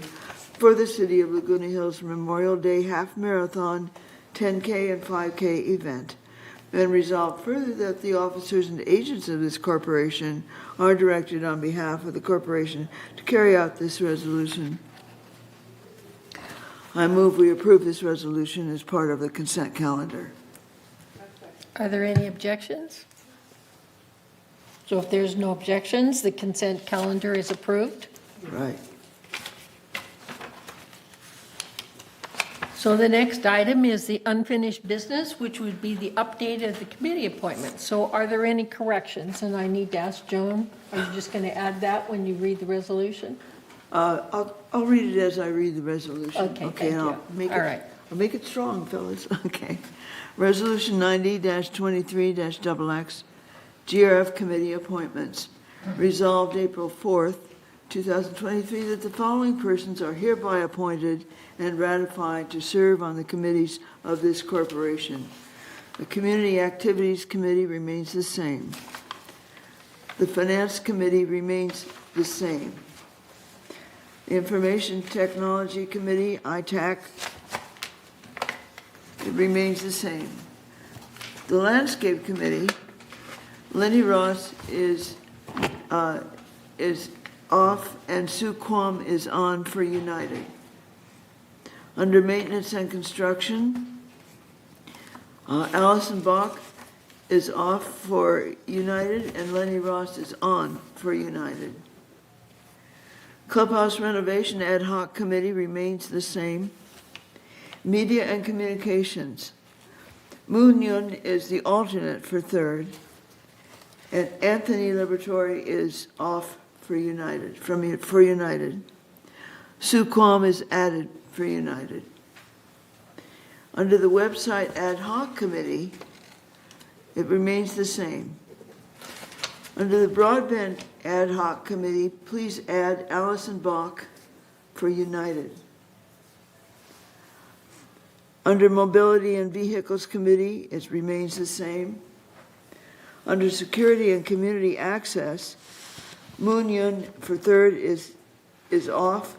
for the City of Laguna Hills Memorial Day Half Marathon 10K and 5K event. And resolve further that the officers and agents of this corporation are directed on behalf of the corporation to carry out this resolution. I move we approve this resolution as part of the consent calendar. Are there any objections? So if there's no objections, the consent calendar is approved. Right. So the next item is the unfinished business, which would be the update of the committee appointments. So are there any corrections? And I need to ask Joan, are you just going to add that when you read the resolution? I'll read it as I read the resolution. Okay, thank I'll you. make All it, right. I'll make it strong, fellas. Okay. Resolution 90-23-XX, GRF Committee Appointments. Resolved April 4th, 2023, that the following persons are hereby appointed and ratified to serve on the committees of this corporation. The Community Activities Committee remains the same. The Finance Committee remains the same. The Information Technology Committee, ITAC, it remains the same. The Landscape Committee, Lenny Ross is off and Sue Quam is on for United. Under Maintenance and Construction, Allison Bach is off for United and Lenny Ross is on for United. Clubhouse Renovation Ad Hoc Committee remains the same. Media and Communications, Moon Yun is the alternate for third, and Anthony Liberatore is off for United, for United. Sue Quam is added for United. Under the website ad hoc committee, it remains the same. Under the broadband ad hoc committee, please add Allison Bach for United. Under mobility and vehicles committee, it remains the same. Under security and community access, Moon Yun for third is off.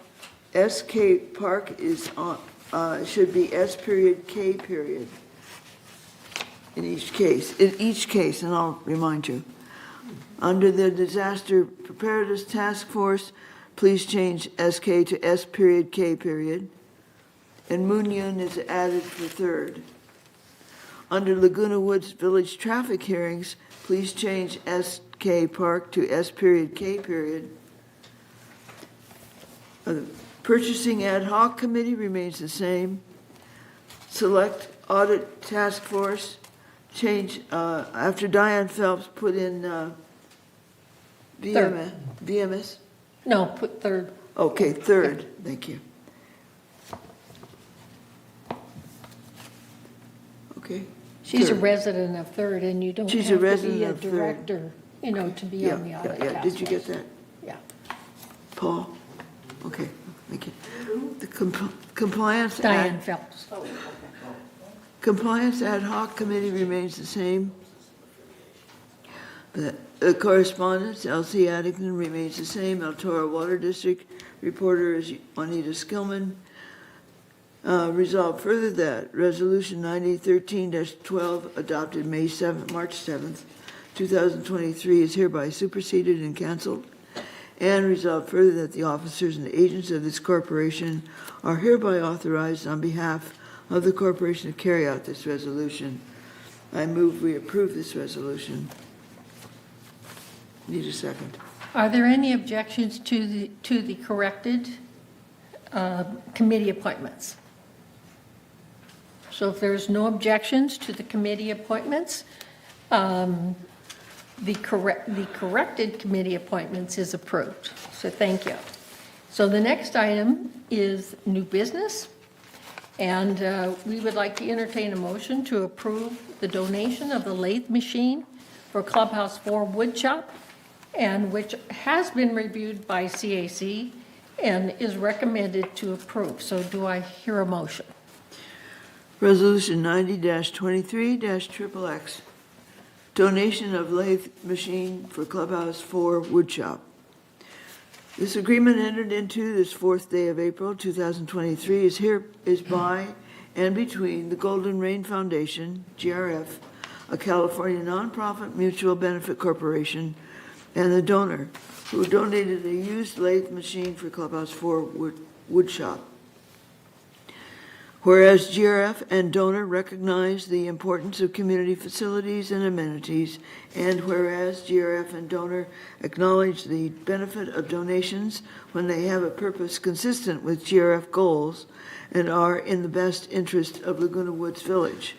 SK Park is on, should be S period K period in each case, and I'll remind you. Under the disaster preparedness task force, please change SK to S period K period. And Moon Yun is added for third. Under Laguna Woods Village traffic hearings, please change SK Park to S period K period. Purchasing ad hoc committee remains the same. Select audit task force, change, after Diane Phelps put in VMS? No, put third. Okay, third, thank you. Okay. She's a third. resident of Third, and you don't She's a have to resident be a of Third. director, to be on the audit task Did you get force. that? Yeah. Paul? Okay, thank you. The compliance. Diane Phelps. Compliance ad hoc committee remains the same. The correspondence, Elsie Addington, remains the same. El Toro Water District reporter is Juanita Skillman. Resolved further that Resolution 9013-12 adopted March 7th, 2023 is hereby superseded and canceled. And resolved further that the officers and agents of this corporation are hereby authorized on behalf of the corporation to carry out this resolution. I move we approve this resolution. Need a second. Are there any objections to the corrected committee appointments? So if there's no objections to the committee appointments, the corrected committee appointments is approved. So thank you. So the next item is new business. And we would like to entertain a motion to approve the donation of the lathe machine for Clubhouse 4 wood shop, and which has been reviewed by CAC and is recommended to approve. So do I hear a motion? Resolution 90-23-XXX. Donation of lathe machine for Clubhouse 4 woodshop. This agreement entered into this 4th day of April 2023 is by and between the Golden Rain Foundation, GRF, a California nonprofit mutual benefit corporation, and the donor, who donated a used lathe machine for Clubhouse 4 woodshop. Whereas GRF and donor recognize the importance of community facilities and amenities, and whereas GRF and donor acknowledge the benefit of donations when they have a purpose consistent with GRF goals and are in the best interest of Laguna Woods Village,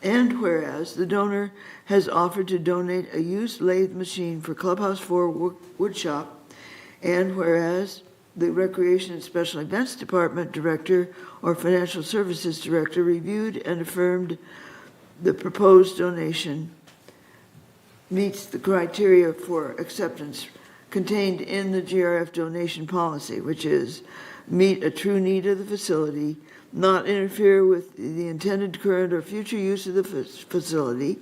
and whereas the donor has offered to donate a used lathe machine for Clubhouse 4 woodshop, and whereas the Recreation and Special Events Department Director or Financial Services Director reviewed and affirmed the proposed donation meets the criteria for acceptance contained in the GRF donation policy, which is meet a true need of the facility, not interfere with the intended current or future use of the facility,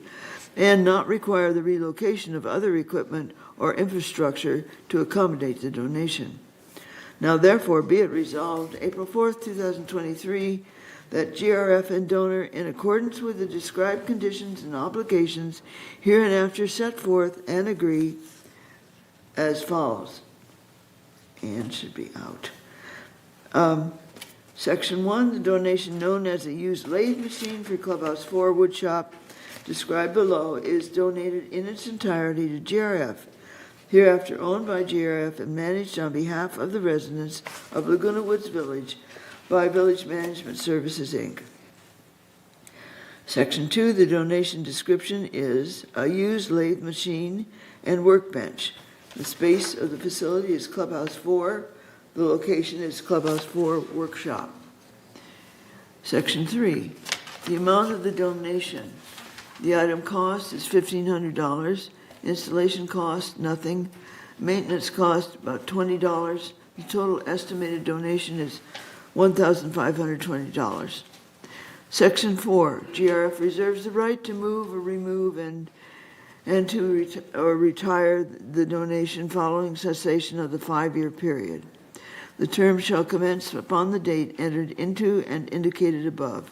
and not require the relocation of other equipment or infrastructure to accommodate the donation. Now, therefore, be it resolved, April 4th, 2023, that GRF and donor, in accordance with the described conditions and obligations hereinafter set forth and agree as follows. And should be out. Section 1, the donation known as a used lathe machine for Clubhouse 4 woodshop described below is donated in its entirety to GRF, hereafter owned by GRF and managed on behalf of the residents of Laguna Woods Village by Village Management Services, Inc. Section 2, the donation description is a used lathe machine and workbench. The space of the facility is Clubhouse 4, The location is Clubhouse 4 Workshop. Section 3, the amount of the donation. The item cost is $1,500. Installation cost, nothing. Maintenance cost, about $20. The total estimated donation is $1,520. Section 4, GRF reserves the right to move or remove and to retire the donation following cessation of the 5-year period. The term shall commence upon the date entered into and indicated above.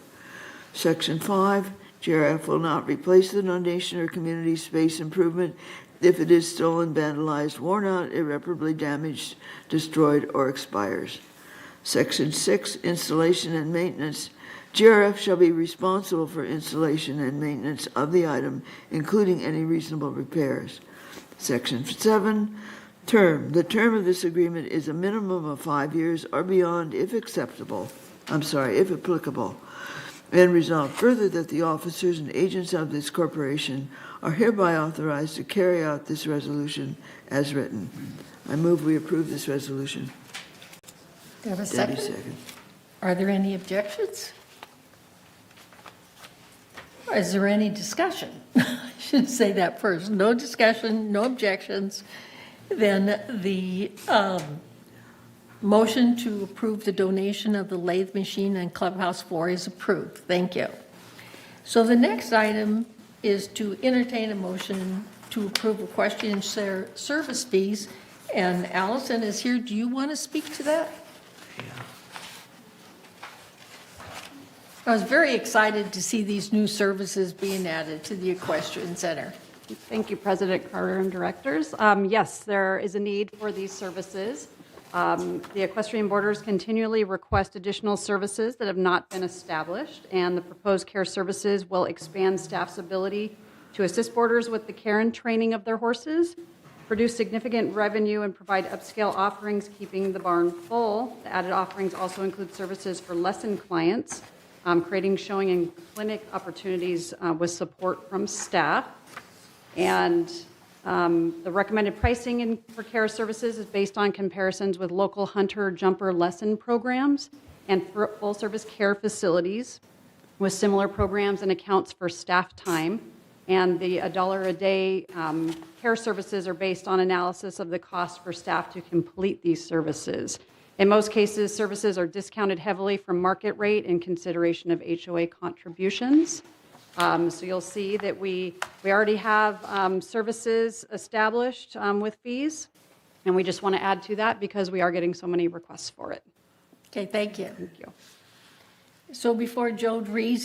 Section 5, GRF will not replace the donation or community space improvement if it is stolen, vandalized, worn out, irreparably damaged, destroyed, or expires. Section 6, installation and maintenance. GRF shall be responsible for installation and maintenance of the item, including any reasonable repairs. Section 7, term. The term of this agreement is a minimum of 5 years or beyond if applicable. And resolve further that the officers and agents of this corporation are hereby authorized to carry out this resolution as written. I move we approve this resolution. Do you have a Debbie, second? second. Are there any objections? Is there any discussion? I should say that first. No discussion, no objections. Then the motion to approve the donation of the lathe machine and Clubhouse 4 is approved. Thank you. So the next item is to entertain a motion to approve equestrian service fees. And Allison is here. Do you want to speak to that? I was very excited to see these new services being added to the Equestrian Center. Thank you, President Carter and directors. Yes, there is a need for these services. The equestrian boarders continually request additional services that have not been established, and the proposed care services will expand staff's ability to assist boarders with the care and training of their horses, produce significant revenue, and provide upscale offerings, keeping the barn full. The added offerings also include services for lesson clients, creating showing and clinic opportunities with support from staff. And the recommended pricing for care services is based on comparisons with local hunter jumper lesson programs and full-service care facilities with similar programs and accounts for staff time. And the $1 a day care services are based on analysis of the cost for staff to complete these services. In most cases, services are discounted heavily from market rate in consideration of HOA contributions. So you'll see that we already have services established with fees, and we just want to add to that because we are getting so many requests for it. Okay, thank you. Thank you. So before Joe reads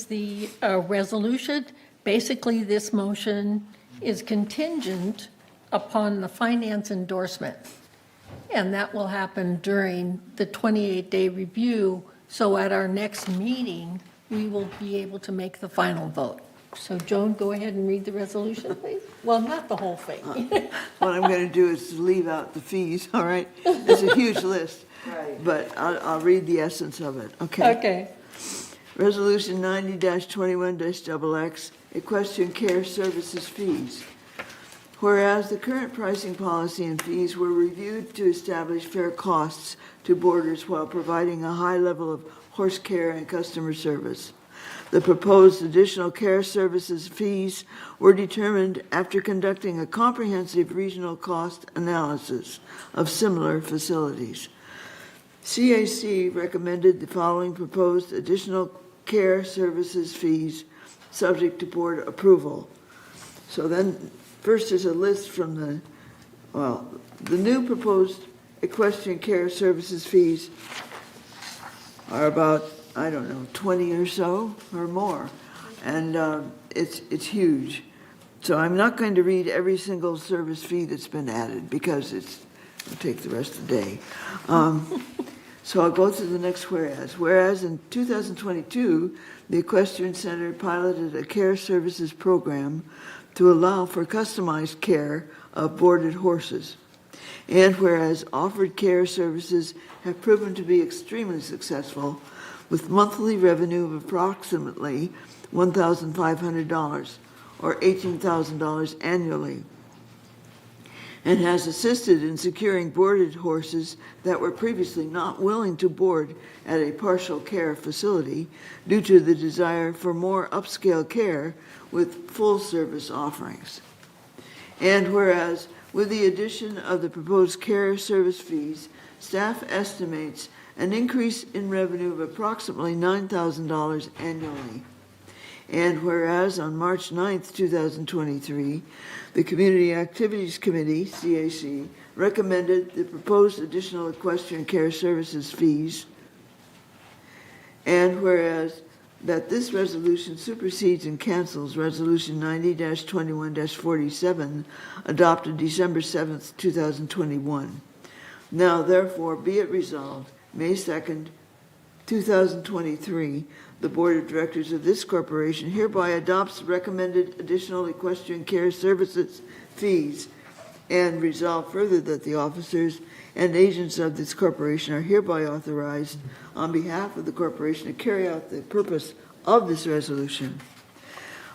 the resolution, basically this motion is contingent upon the finance endorsement. And that will happen during the 28-day review. So at our next meeting, we will be able to make the final vote. So Joan, go ahead and read the resolution, please. Well, not the whole thing. What I'm going to do is to leave out the fees, all right? It's a huge list, but I'll read the essence of it, okay? Okay. Resolution 90-21-XX, Equestrian Care Services Fees. Whereas the current pricing policy and fees were reviewed to establish fair costs to boarders while providing a high level of horse care and customer service. The proposed additional care services fees were determined after conducting a comprehensive regional cost analysis of similar facilities. CAC recommended the following proposed additional care services fees subject to board approval. So then, first is a list from the new proposed equestrian care services fees are about, 20 or so or more. And it's huge. So I'm not going to read every single service fee that's been added because it'll take the rest of the day. So I'll go through the next whereas. Whereas in 2022, the Equestrian Center piloted a care services program to allow for customized care of boarded horses. And whereas offered care services have proven to be extremely successful with monthly revenue of approximately $1,500 or $18,000 annually. and has assisted in securing boarded horses that were previously not willing to board at a partial care facility due to the desire for more upscale care with full service offerings. And whereas, with the addition of the proposed care service fees, staff estimates an increase in revenue of approximately $9,000 annually. And whereas on March 9th, 2023, the Community Activities Committee, CAC, recommended the proposed additional equestrian care services fees. And whereas that this resolution supersedes and cancels Resolution 90-21-47, adopted December 7th, 2021. Now, therefore, be it resolved, May 2nd, 2023, the Board of Directors of this corporation hereby adopts recommended additional equestrian care services fees, and resolve further that the officers and agents of this corporation are hereby authorized on behalf of the corporation to carry out the purpose of this resolution.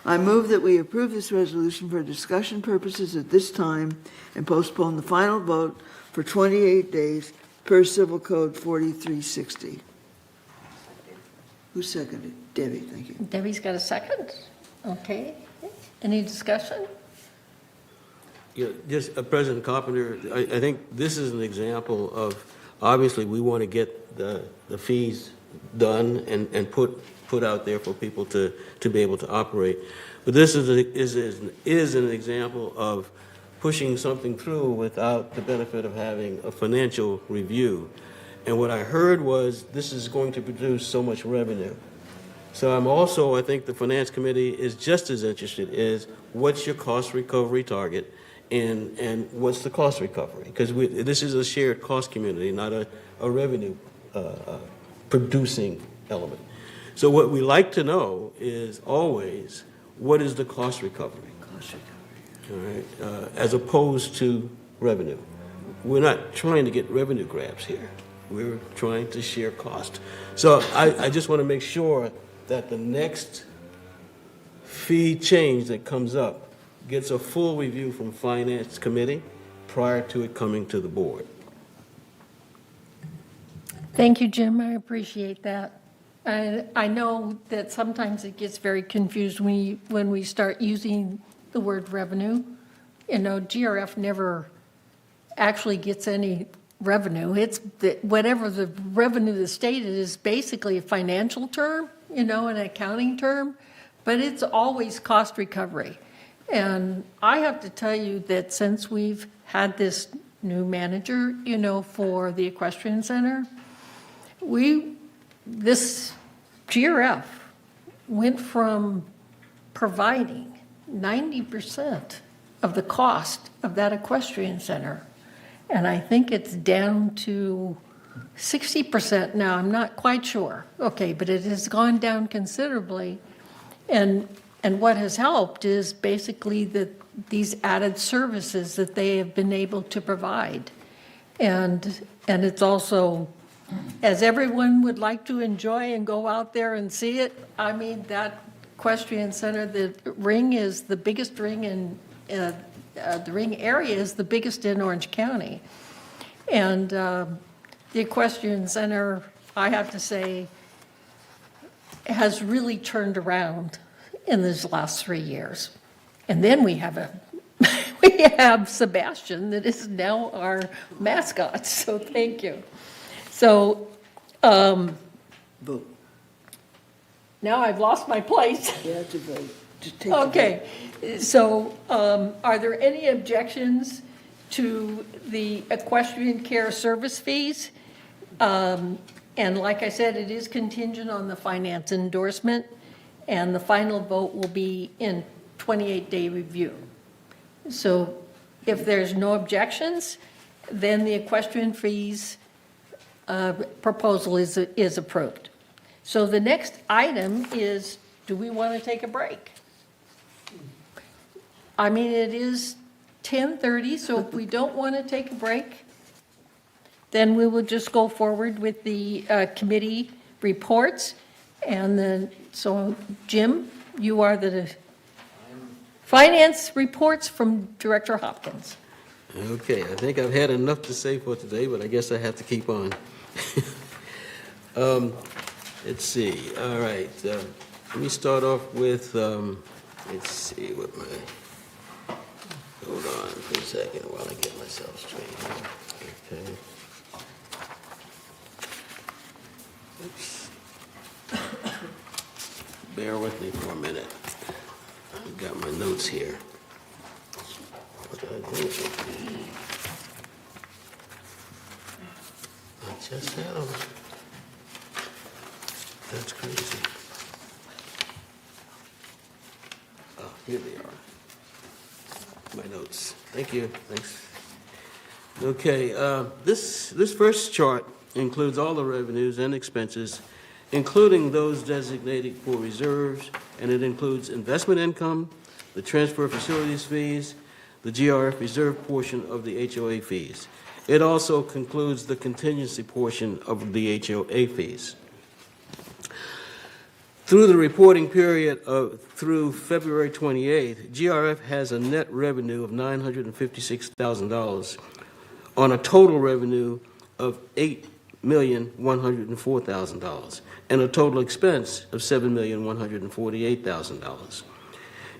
I move that we approve this resolution for discussion purposes at this time and postpone the final vote for 28 days per Civil Code 4360. Who seconded? Debbie, thank you. Debbie's got a second. Okay. Any discussion? Yeah, just President Carpenter, I think this is an example of, obviously, we want to get the fees done and put out there for people to be able to operate. But this is an example of pushing something through without the benefit of having a financial review. And what I heard was this is going to produce so much revenue. So I'm also, I think the Finance Committee is just as interested is what's your cost recovery target and what's the cost recovery? Because this is a shared cost community, not a revenue producing element. So what we like to know is always what is the cost recovery? All right, as opposed to revenue. We're not trying to get revenue grabs here. We're trying to share cost. So I just want to make sure that the next fee change that comes up gets a full review from Finance Committee prior to it coming to the board. Thank you, Jim. I appreciate that. I know that sometimes it gets very confused when we start using the word revenue. You know, GRF never actually gets any revenue. It's whatever the revenue that's stated is basically a financial term, you know, an accounting term, but it's always cost recovery. And I have to tell you that since we've had this new manager, you know, for the Equestrian Center, this GRF went from providing 90% of the cost of that equestrian center, and I think it's down to 60% now. I'm not quite sure. Okay, but it has gone down considerably, and what has helped is basically these added services that they have been able to provide, and it's also, as everyone would like to enjoy and go out there and see it. I mean, that equestrian center, the ring is the biggest ring in the ring area is the biggest in Orange County, and the equestrian center, I have to say, has really turned around in these last 3 years. And then we have Sebastian that is now our mascot. So thank you. So Vote. Now I've lost my place. You have to vote. Just take the Okay, so are there any objections to the equestrian care service fees? And like I said, it is contingent on the finance endorsement, and the final vote will be in 28-day review. So if there's no objections, then the equestrian fees proposal is approved. So the next item is, do we want to take a break? I mean, it is 10:30, so if we don't want to take a break, then we will just go forward with the committee reports. And then, so Jim, you are the finance reports from Director Hopkins. Okay, I think I've had enough to say for today, but I guess I have to keep on. Let's see, all right. Let me start off with, let's see what my, hold on for a second while I get myself straight. Okay. Oops. Bear with me for a minute. I've got my notes here. What did I do? I just had them. That's crazy. Oh, here they are. My notes. Thank you. Thanks. Okay, this first chart includes all the revenues and expenses, including those designated for reserves, and it includes investment income, the transfer facilities fees, the GRF reserve portion of the HOA fees. It also concludes the contingency portion of the HOA fees. Through the reporting period through February 28th, GRF has a net revenue of $956,000 on a total revenue of $8,104,000 and a total expense of $7,148,000.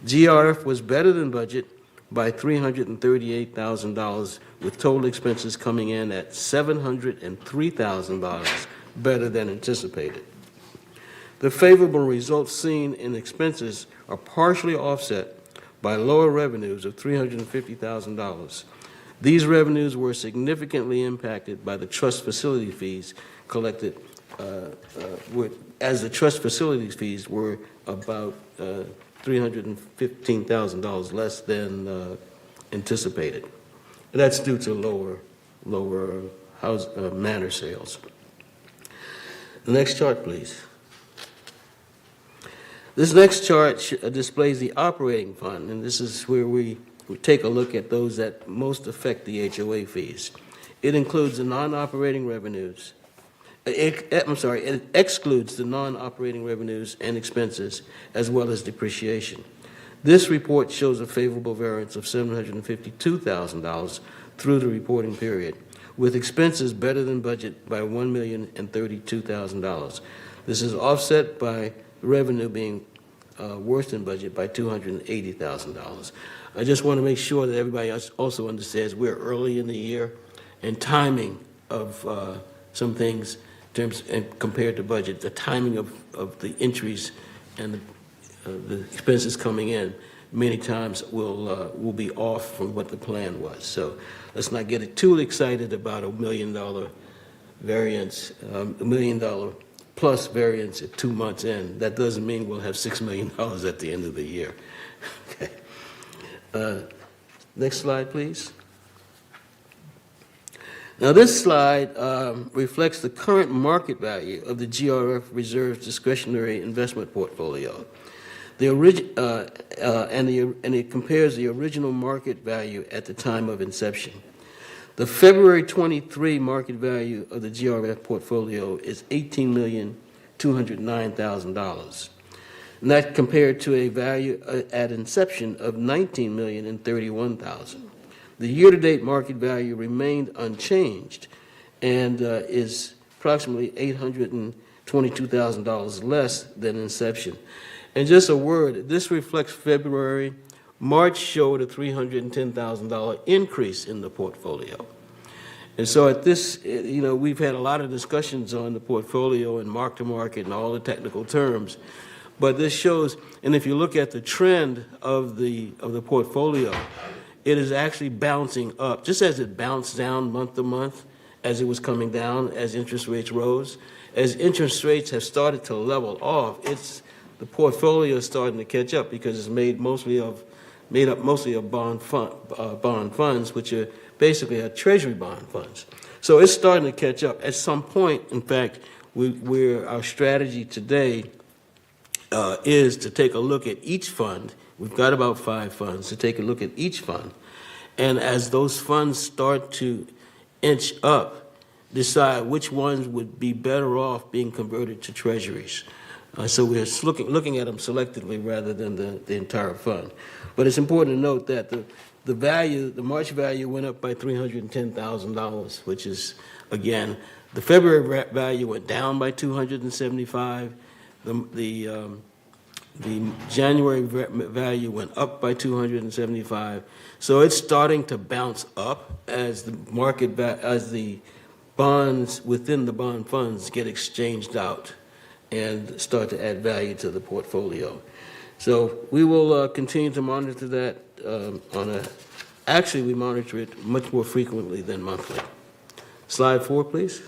GRF was better than budget by $338,000, with total expenses coming in at $703,000 better than anticipated. The favorable results seen in expenses are partially offset by lower revenues of $350,000. These revenues were significantly impacted by the trust facility fees collected, as the trust facilities fees were about $315,000 less than anticipated. And that's due to lower manor sales. The next chart, please. This next chart displays the operating fund, and this is where we take a look at those that most affect the HOA fees. It includes the non-operating revenues. It excludes the non-operating revenues and expenses, as well as depreciation. This report shows a favorable variance of $752,000 through the reporting period, with expenses better than budget by $1,032,000. This is offset by revenue being worse than budget by $280,000. I just want to make sure that everybody else also understands we're early in the year, and timing of some things in terms and compared to budget, the timing of the entries and the expenses coming in many times will be off from what the plan was. So let's not get it too excited about $1 million variance, $1 million plus variance at 2 months in. That doesn't mean we'll have $6 million at the end of the year. Okay. Next slide, please. Now, this slide reflects the current market value of the GRF Reserve's discretionary investment portfolio. And it compares the original market value at the time of inception. The February 23 market value of the GRF portfolio is $18,209,000. And that compared to a value at inception of $19,031,000. The year-to-date market value remained unchanged and is approximately $822,000 less than inception. And just a word, this reflects February. March showed a $310,000 increase in the portfolio. And so at this, we've had a lot of discussions on the portfolio and mark-to-market and all the technical terms. But this shows, and if you look at the trend of the portfolio, it is actually bouncing up, just as it bounced down month to month as it was coming down, as interest rates rose. As interest rates have started to level off, the portfolio is starting to catch up because it's made up mostly of bond funds, which are basically treasury bond funds. So it's starting to catch up. At some point, in fact, our strategy today is to take a look at each fund. We've got about 5 funds, to take a look at each fund. And as those funds start to inch up, decide which ones would be better off being converted to treasuries. So we're looking at them selectively rather than the entire fund. But it's important to note that the March value went up by $310,000, which is, again, the February value went down by 275. The January value went up by 275. So it's starting to bounce up as the market, as the bonds within the bond funds get exchanged out and start to add value to the portfolio. So we will continue to monitor that actually we monitor it much more frequently than monthly. Slide 4, please.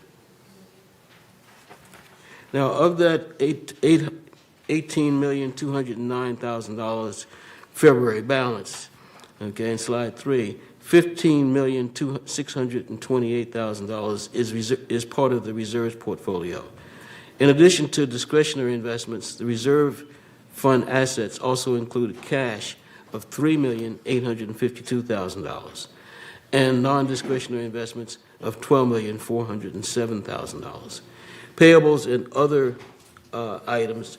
Now, of that $18,209,000 February balance, okay, in slide 3, $15,628,000 is part of the reserves portfolio. In addition to discretionary investments, the reserve fund assets also included cash of $3,852,000 and non-discretionary investments of $12,407,000. Payables and other items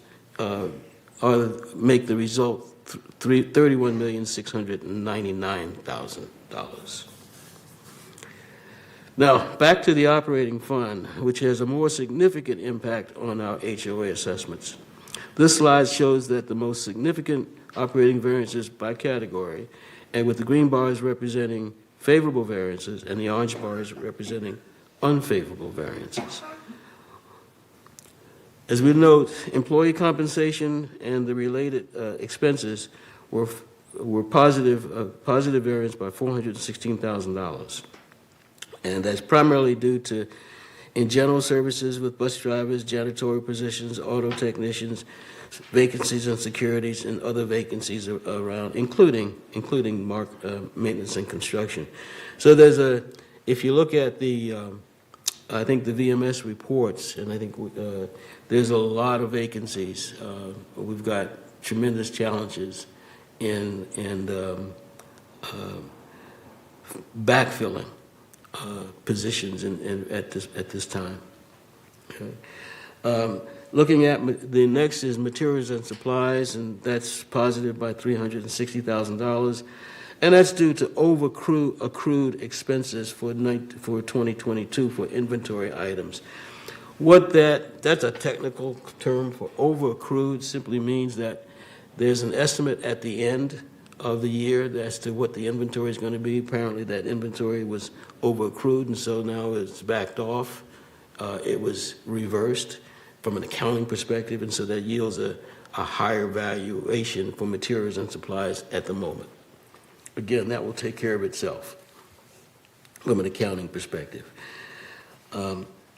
make the result $31,699,000. Now, back to the operating fund, which has a more significant impact on our HOA assessments. This slide shows that the most significant operating variances by category, and with the green bars representing favorable variances and the orange bars representing unfavorable variances. As we note, employee compensation and the related expenses were positive variance by $416,000. And that's primarily due to, in general services with bus drivers, janitorial positions, auto technicians, vacancies on securities, and other vacancies around, including maintenance and construction. So if you look at I think the VMS reports, and I think there's a lot of vacancies. We've got tremendous challenges in backfilling positions at this time. Okay. Looking at the next is materials and supplies, and that's positive by $360,000, and that's due to accrued expenses for 2022 for inventory items. That's a technical term for over accrued. Simply means that there's an estimate at the end of the year as to what the inventory is going to be. Apparently that inventory was over accrued, and so now it's backed off. It was reversed from an accounting perspective, and so that yields a higher valuation for materials and supplies at the moment. Again, that will take care of itself from an accounting perspective.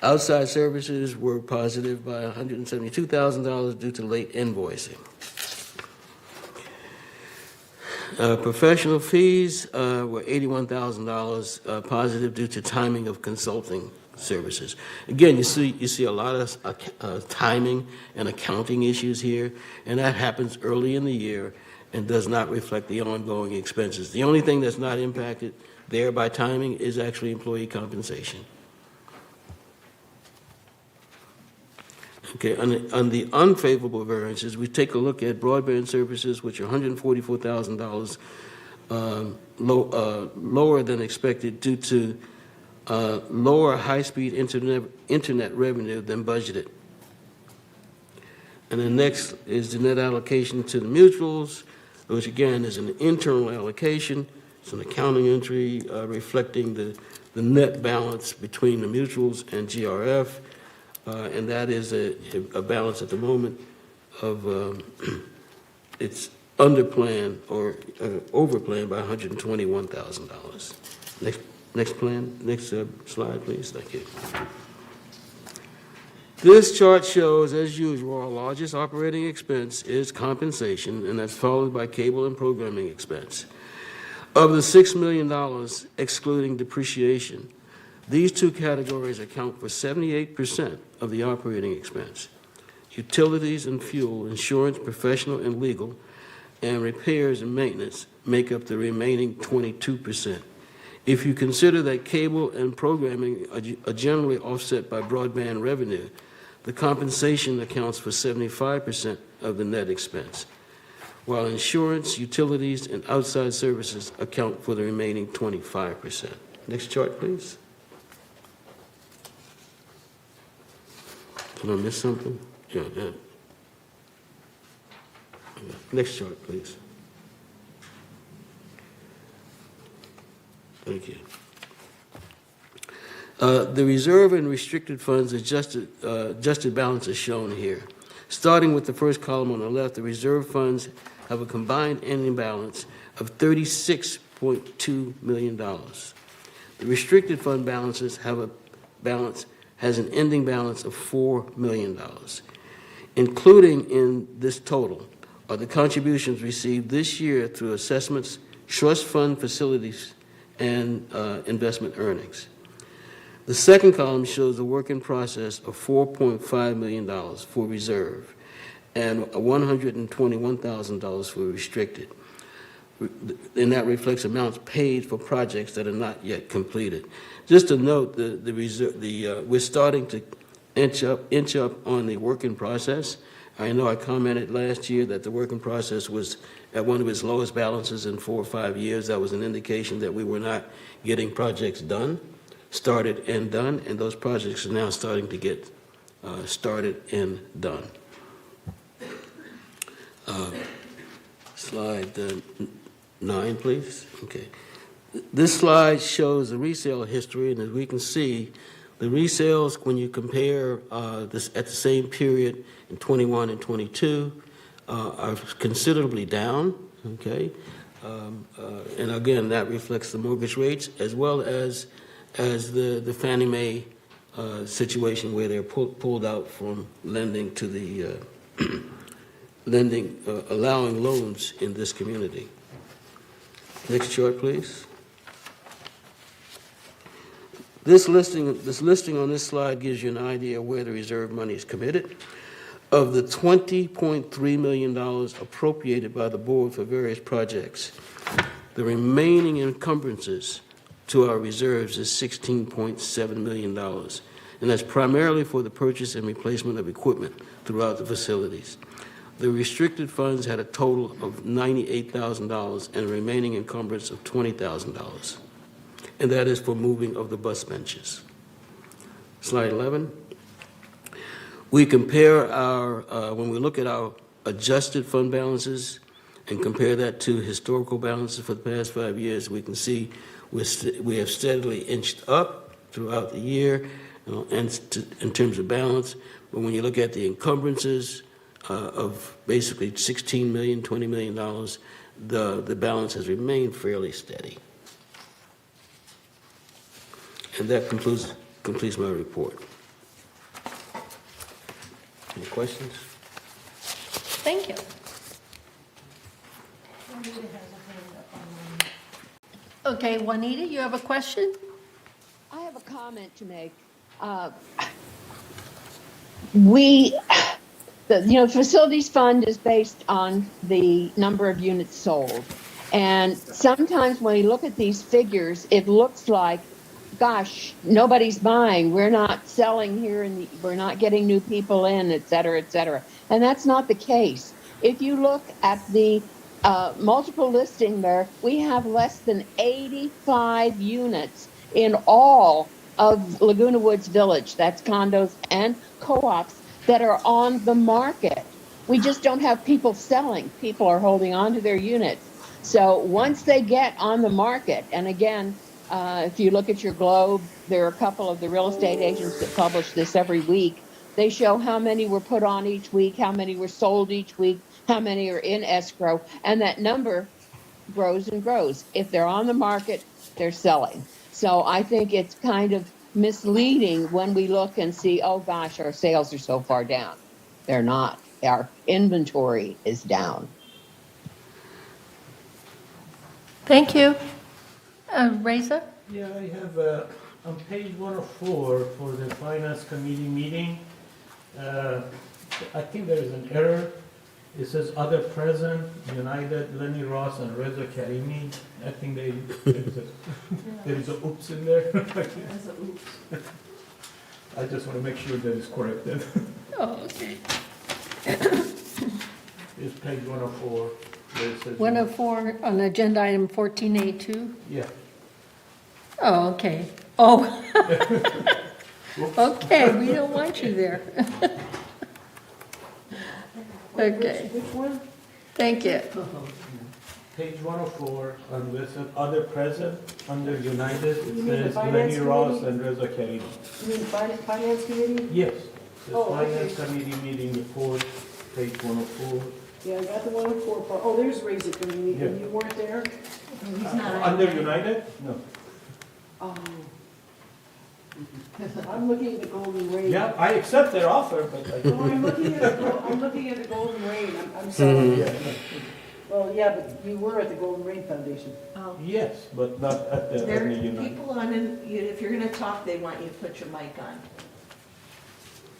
Outside services were positive by $172,000 due to late invoicing. Professional fees were $81,000 positive due to timing of consulting services. Again, you see a lot of timing and accounting issues here, and that happens early in the year and does not reflect the ongoing expenses. The only thing that's not impacted there by timing is actually employee compensation. Okay, on the unfavorable variances, we take a look at broadband services, which are $144,000 lower than expected due to lower high-speed internet revenue than budgeted. And then next is the net allocation to the mutuals, which again is an internal allocation. It's an accounting entry reflecting the net balance between the mutuals and GRF. And that is a balance at the moment of it's under plan or over plan by $121,000. Next slide, please. Thank you. This chart shows, as usual, our largest operating expense is compensation, and that's followed by cable and programming expense. Of the $6 million excluding depreciation, these two categories account for 78% of the operating expense. Utilities and fuel, insurance, professional and legal, and repairs and maintenance make up the remaining 22%. If you consider that cable and programming are generally offset by broadband revenue, the compensation accounts for 75% of the net expense. while insurance, utilities, and outside services account for the remaining 25%. Next chart, please. Did I miss something? Yeah, that. Next chart, please. Thank you. The reserve and restricted funds adjusted balance is shown here. Starting with the first column on the left, the reserve funds have a combined ending balance of $36.2 million. The restricted fund balances has an ending balance of $4 million. Including in this total are the contributions received this year through assessments, trust fund facilities, and investment earnings. The second column shows a work in process of $4.5 million for reserve and $121,000 for restricted. And that reflects amounts paid for projects that are not yet completed. Just to note, we're starting to inch up on the work in process. I know I commented last year that the work in process was at one of its lowest balances in 4 or 5 years. That was an indication that we were not getting projects done, started and done, and those projects are now starting to get started and done. Slide 9, please. Okay. This slide shows the resale history, and as we can see, the resales, when you compare this at the same period in 21 and 22, are considerably down. Okay, and again, that reflects the mortgage rates as well as the Fannie Mae situation where they're pulled out from lending to the allowing loans in this community. Next chart, please. This listing on this slide gives you an idea of where the reserve money is committed. Of the $20.3 million appropriated by the board for various projects, the remaining encumbrances to our reserves is $16.7 million, and that's primarily for the purchase and replacement of equipment throughout the facilities. The restricted funds had a total of $98,000 and a remaining encumbrance of $20,000, and that is for moving of the bus benches. Slide 11. We compare when we look at our adjusted fund balances and compare that to historical balances for the past 5 years, we can see we have steadily inched up throughout the year in terms of balance. But when you look at the encumbrances of basically $16 million, $20 million, the balance has remained fairly steady. And that completes my report. Any questions? Thank you. Okay, Juanita, you have a question? I have a comment to make. The facilities fund is based on the number of units sold. And sometimes when we look at these figures, it looks like, gosh, nobody's buying. We're not selling here, and we're not getting new people in, et cetera, et cetera. And that's not the case. If you look at the multiple listing there, we have less than 85 units in all of Laguna Woods Village. That's condos and co-ops that are on the market. We just don't have people selling. People are holding on to their units. So once they get on the market, and again, if you look at your Globe, there are a couple of the real estate agents that publish this every week. They show how many were put on each week, how many were sold each week, how many are in escrow, and that number grows and grows. If they're on the market, they're selling. So I think it's kind of misleading when we look and see, oh gosh, our sales are so far down. They're not. Our inventory is down. Thank you. Reza? Yeah, I have on page 104 for the Finance Committee meeting, I think there is an error. It says other present, United, Lenny Ross, and Reza Karimi. I think there is a oops in there. I just want to make sure that it's corrected. Oh, okay. It's page 104. where it says- 104 on agenda item 14A2? Yeah. Oh, okay. Oh. Okay, we don't want you there. Okay. Which one? Thank you. Page 104, and there's other present, under United, You it mean the says finance Lenny Ross committee? and Reza Karimi. You mean finance committee? Yes, the Oh, okay. finance committee meeting report, page 104. Yeah, I got the 104 part. Oh, there's Razor Committee, Yeah. and you weren't there? Under United? No. Oh. I'm looking at the Golden Rain. Yeah, I accept their offer, but I. No, I'm looking at the Golden Rain. I'm sorry. Well, yeah, but you were at the Golden Rain Foundation. Yes, but not at the There are United. people on, and if you're going to talk, they want you to put your mic on.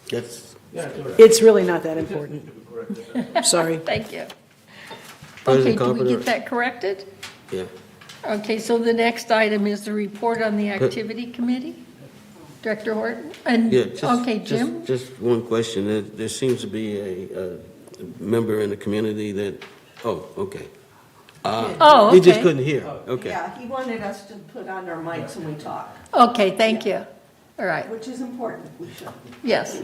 That's Yeah, correct. It's really not that important. Sorry. Thank you. Okay, President do we Carpenter. get that corrected? Yeah. Okay, so the next item is the report on the activity committee. Director Horton? And, Yeah, just, okay, Jim? Just one question. There seems to be a member in the community that, oh, okay. Oh, He just okay. couldn't hear. Okay. Yeah, he wanted us to put on our mics when we talk, Okay, thank you. All right, which is important. We should. yes.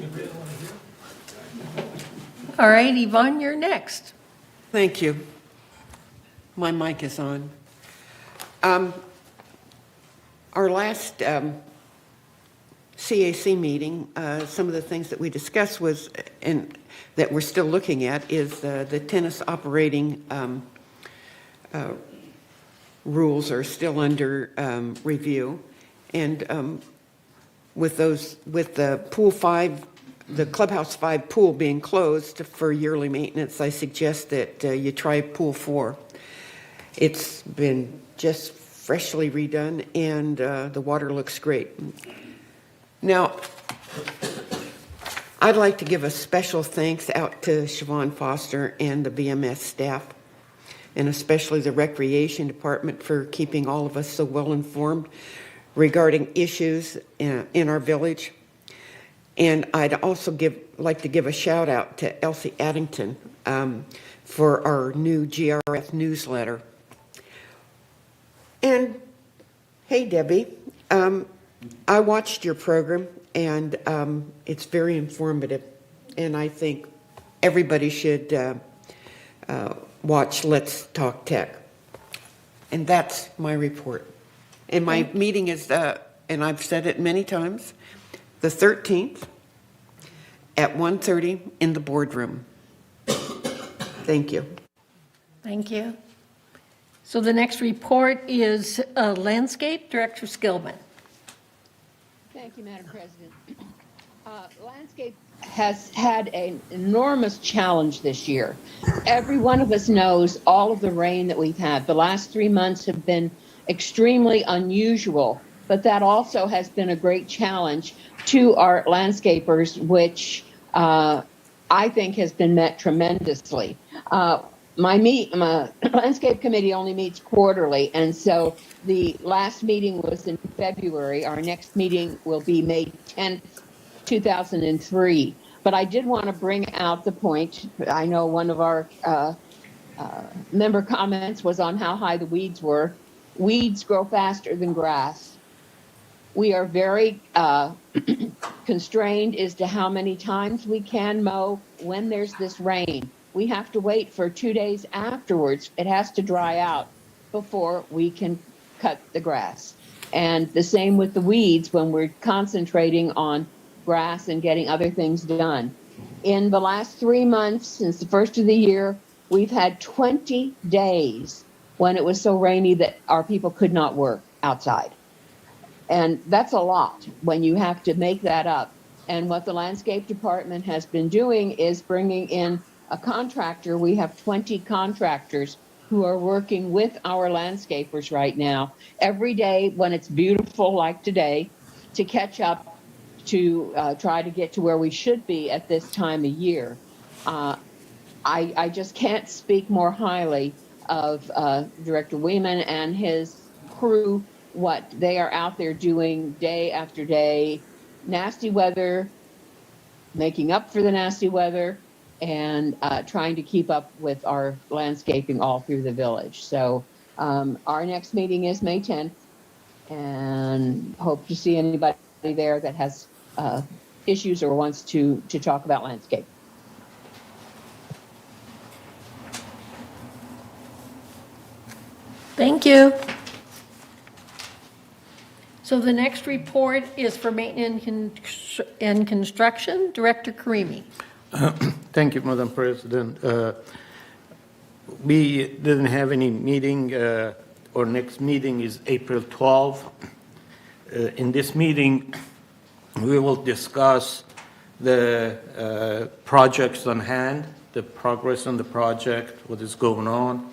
All right, Yvonne, you're next. Thank you. My mic is on. Our last CAC meeting, some of the things that we discussed was, and that we're still looking at, is the tennis operating rules are still under review. And with the pool 5, the clubhouse 5 pool being closed for yearly maintenance, I suggest that you try pool 4. It's been just freshly redone, and the water looks great. Now, I'd like to give a special thanks out to Siobhan Foster and the BMS staff, and especially the Recreation Department for keeping all of us so well informed regarding issues in our village. And I'd also like to give a shout out to Elsie Addington for our new GRF newsletter. And hey, Debbie, I watched your program, and it's very informative. And I think everybody should watch Let's Talk Tech. And that's my report. And my meeting is, and I've said it many times, the 13th at 1:30 in the boardroom. Thank you. Thank you. So the next report is Landscape, Director Skillman. Thank you, Madam President. Landscape has had an enormous challenge this year. Every one of us knows all of the rain that we've had. The last 3 months have been extremely unusual, but that also has been a great challenge to our landscapers, which I think has been met tremendously. My landscape committee only meets quarterly, and so the last meeting was in February. Our next meeting will be May 10th, 2003. But I did want to bring out the point. I know one of our member comments was on how high the weeds were. Weeds grow faster than grass. We are very constrained as to how many times we can mow when there's this rain. We have to wait for 2 days afterwards. It has to dry out before we can cut the grass. And the same with the weeds when we're concentrating on grass and getting other things done. In the last 3 months, since the first of the year, we've had 20 days when it was so rainy that our people could not work outside. And that's a lot when you have to make that up. And what the landscape department has been doing is bringing in a contractor. We have 20 contractors who are working with our landscapers right now every day when it's beautiful like today to catch up to try to get to where we should be at this time of year. I just can't speak more highly of Director Weeman and his crew, what they are out there doing day after day. Nasty weather, making up for the nasty weather, and trying to keep up with our landscaping all through the village. So our next meeting is May 10th, and hope to see anybody there that has issues or wants to talk about landscape. Thank you. So the next report is for maintenance and construction, Director Karimi. Thank you, Madam President. We didn't have any meeting. Our next meeting is April 12. In this meeting, we will discuss the projects on hand, the progress on the project, what is going on.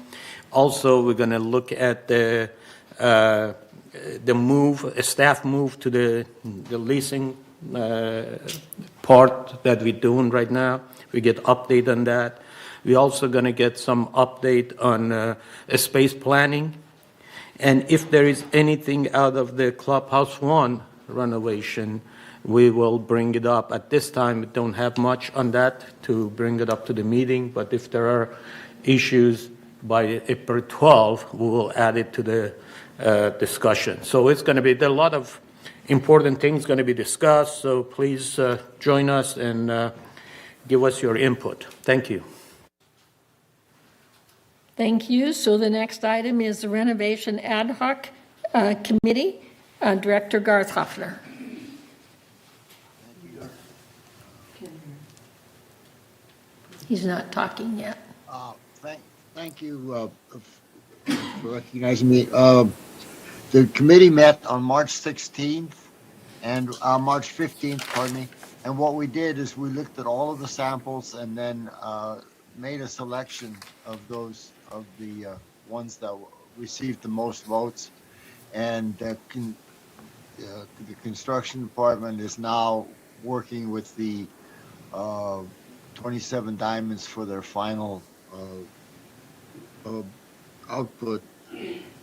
Also, we're going to look at the move, a staff move to the leasing part that we're doing right now. We get update on that. We're also going to get some update on space planning. And if there is anything out of the Clubhouse 1 renovation, we will bring it up. At this time, we don't have much on that to bring it up to the meeting, but if there are issues by April 12, we will add it to the discussion. So it's going to be, there are a lot of important things going to be discussed, so please join us and give us your input. Thank you. Thank you. So the next item is the Renovation Ad Hoc Committee, Director Garth Hoffner. He's not talking yet. Thank you for recognizing me. The committee met on March 16th and March 15th, pardon me. And what we did is we looked at all of the samples and then made a selection of those, of the ones that received the most votes. And the construction department is now working with the 27 Diamonds for their final output.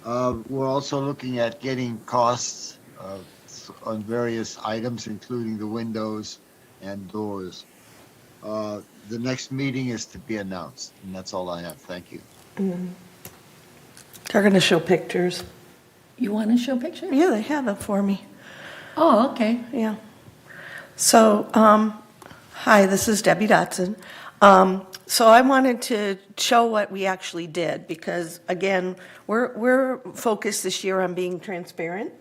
We're also looking at getting costs on various items, including the windows and doors. The next meeting is to be announced, and that's all I have. Thank you. They're going to show pictures. You want to show pictures? Yeah, they have it for me. Oh, okay. Yeah. So, hi, this is Debbie Dotson. So I wanted to show what we actually did because, again, we're focused this year on being transparent.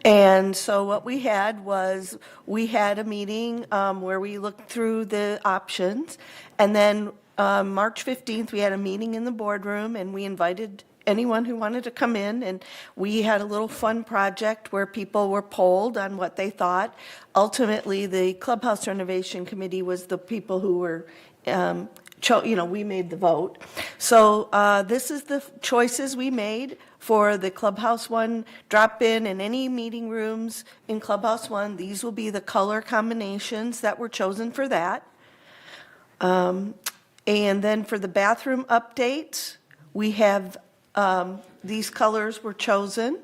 And so what we had was we had a meeting where we looked through the options. And then March 15th, we had a meeting in the boardroom and we invited anyone who wanted to come in, and we had a little fun project where people were polled on what they thought. Ultimately, the Clubhouse Renovation Committee was the people who were, we made the vote. So this is the choices we made for the Clubhouse 1 drop-in and any meeting rooms in Clubhouse 1. These will be the color combinations that were chosen for that. And then for the bathroom updates, we have these colors were chosen.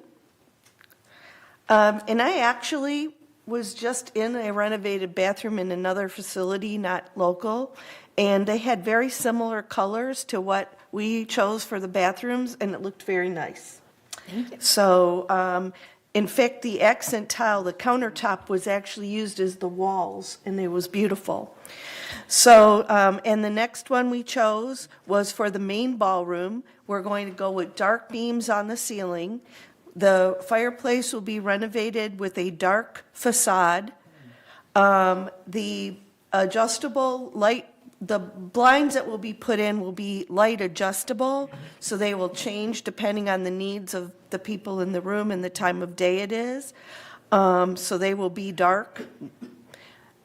And I actually was just in a renovated bathroom in another facility, not local, and they had very similar colors to what we chose for the bathrooms, and it looked very nice. Thank you. So, in fact, the accent tile, the countertop, was actually used as the walls, and it was beautiful. So, and the next one we chose was for the main ballroom. We're going to go with dark beams on the ceiling. The fireplace will be renovated with a dark facade. The adjustable light, the blinds that will be put in will be light adjustable, so they will change depending on the needs of the people in the room and the time of day it is. So they will be dark.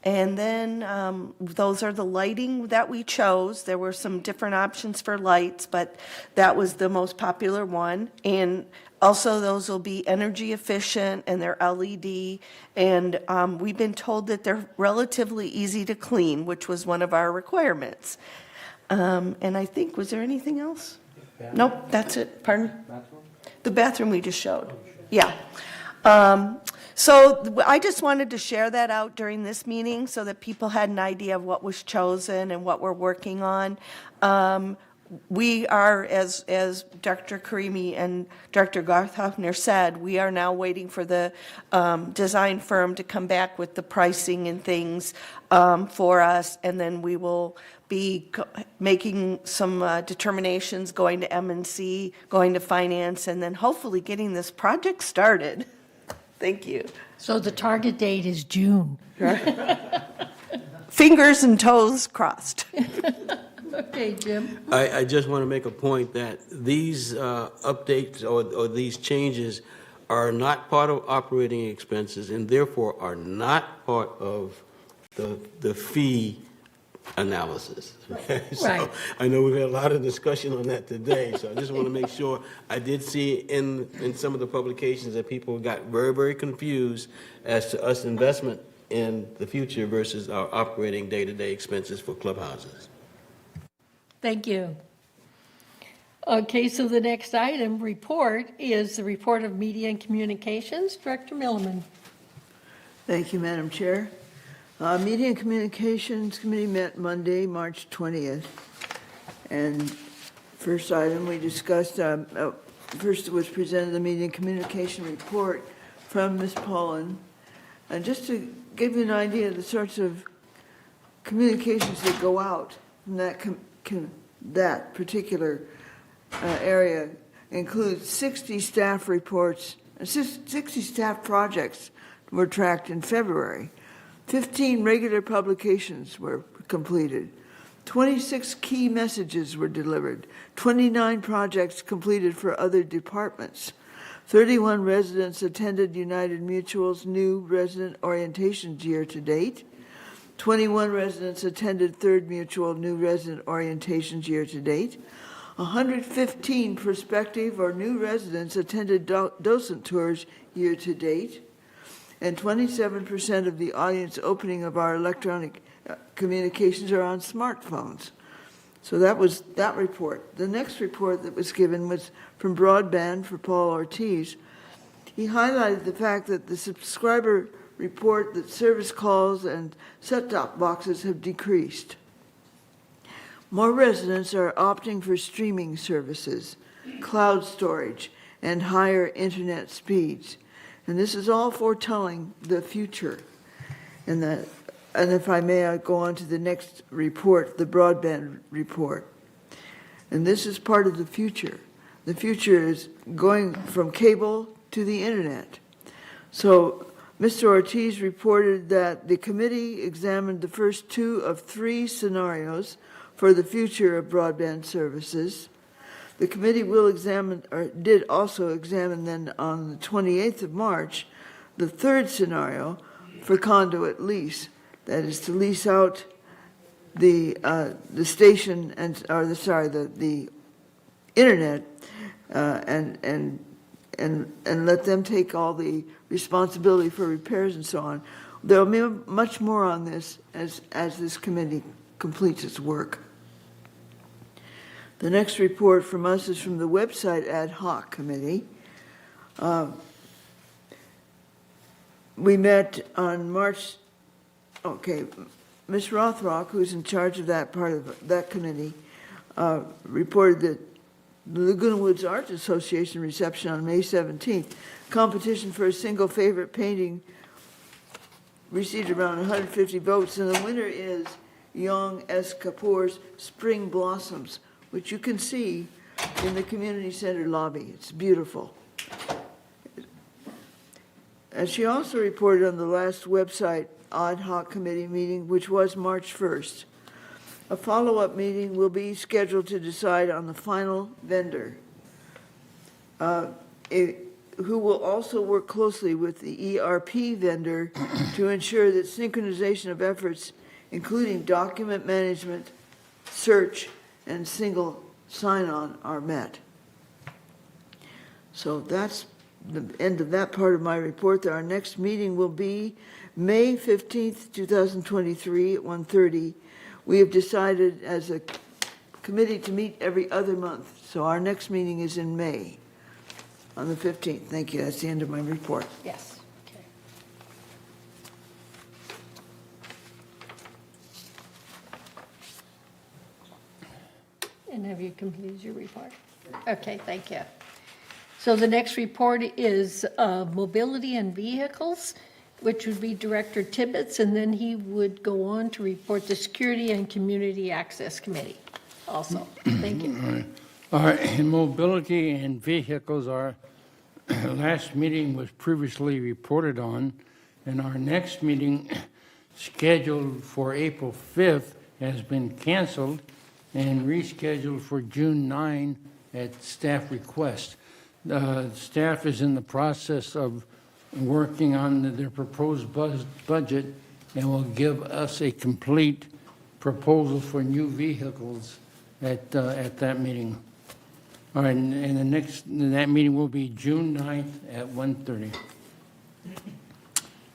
And then those are the lighting that we chose. There were some different options for lights, but that was the most popular one. And also those will be energy efficient and they're LED. And we've been told that they're relatively easy to clean, which was one of our requirements. And I think, was there anything else? Nope, that's it. Pardon? The bathroom we just showed. Yeah. So I just wanted to share that out during this meeting so that people had an idea of what was chosen and what we're working on. We are, as Dr. Karimi and Dr. Garthhoffner said, we are now waiting for the design firm to come back with the pricing and things for us, and then we will be making some determinations, going to M&C, going to finance, and then hopefully getting this project started. Thank you. So the target date is June. Fingers and toes crossed. Okay, Jim. I just want to make a point that these updates or these changes are not part of operating expenses and therefore are not part of the fee analysis. So Right. I know we've had a lot of discussion on that today, so I just want to make sure. I did see in some of the publications that people got very, very confused as to us investment in the future versus our operating day-to-day expenses for clubhouses. Thank you. Okay, so the next item, report, is the report of Media and Communications. Director Milliman. Thank you, Madam Chair. Media and Communications Committee met Monday, March 20th. And first item we discussed, first was presented the Media and Communication report from Ms. Pollan. And just to give you an idea of the sorts of communications that go out from that particular area includes 60 staff reports, 60 staff projects were tracked in February. 15 regular publications were completed. 26 key messages were delivered. 29 projects completed for other departments. 31 residents attended United Mutual's new resident orientations year to date. 21 residents attended Third Mutual new resident orientations year to date. 115 prospective or new residents attended docent tours year to date. And 27% of the audience opening of our electronic communications are on smartphones. So that was that report. The next report that was given was from Broadband for Paul Ortiz. He highlighted the fact that the subscriber report that service calls and set-top boxes have decreased. More residents are opting for streaming services, cloud storage, and higher internet speeds. And this is all foretelling the future. And if I may, I'll go on to the next report, the broadband report. And this is part of the future. The future is going from cable to the internet. So Mr. Ortiz reported that the committee examined the first 2 of 3 scenarios for the future of broadband services. The committee will examine, or did also examine then on the 28th of March, the 3rd scenario for conduit lease. That is to lease out the station and, or the internet and let them take all the responsibility for repairs and so on. There will be much more on this as this committee completes its work. The next report from us is from the website ad hoc committee. We met on March, Ms. Rothrock, who's in charge of that part of that committee, reported that the Laguna Woods Arts Association reception on May 17th, competition for a single favorite painting received around 150 votes, and the winner is Young S. Kapoor's Spring Blossoms, which you can see in the community center lobby. It's beautiful. And she also reported on the last website ad hoc committee meeting, which was March 1st. A follow-up meeting will be scheduled to decide on the final vendor, who will also work closely with the ERP vendor to ensure that synchronization of efforts, including document management, search, and single sign-on are met. So that's the end of that part of my report. Our next meeting will be May 15th, 2023 at 1:30. We have decided as a committee to meet every other month. So our next meeting is in May on the 15th. Thank you. That's the end of my report. Yes. Okay. And have you completed your report? Okay, thank you. So the next report is mobility and vehicles, which would be Director Tibbetts, and then he would go on to report the Security and Community Access Committee also. Thank you. All right, in mobility and vehicles, our last meeting was previously reported on, and our next meeting scheduled for April 5th has been canceled and rescheduled for June 9 at staff request. Staff is in the process of working on their proposed budget and will give us a complete proposal for new vehicles at that meeting. All right, and that meeting will be June 9th at 1:30.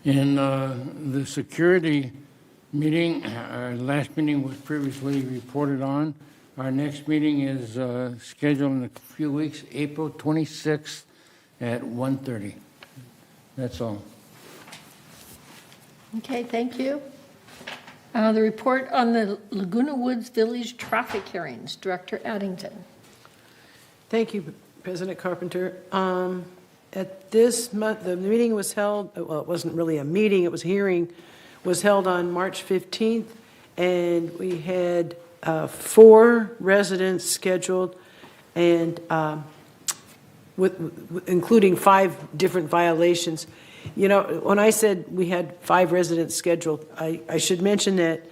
In the security meeting, our last meeting was previously reported on. Our next meeting is scheduled in a few weeks, April 26th at 1:30. That's all. Okay, thank you. The report on the Laguna Woods Village traffic hearings, Director Addington. Thank you, President Carpenter. At this month, the meeting was held, well, it wasn't really a meeting, it was a hearing, was held on March 15th, and we had 4 residents scheduled, and including 5 different violations. You know, when I said we had 5 residents scheduled, I should mention that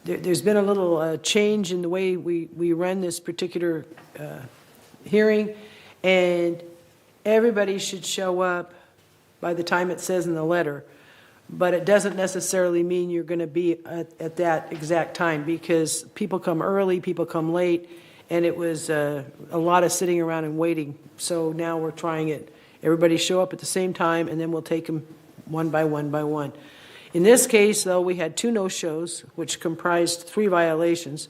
there's been a little change in the way we run this particular hearing, and everybody should show up by the time it says in the letter. But it doesn't necessarily mean you're going to be at that exact time, because people come early, people come late, and it was a lot of sitting around and waiting. So now we're trying it. Everybody show up at the same time, and then we'll take them one by one by one. In this case, though, we had 2 no-shows, which comprised 3 violations.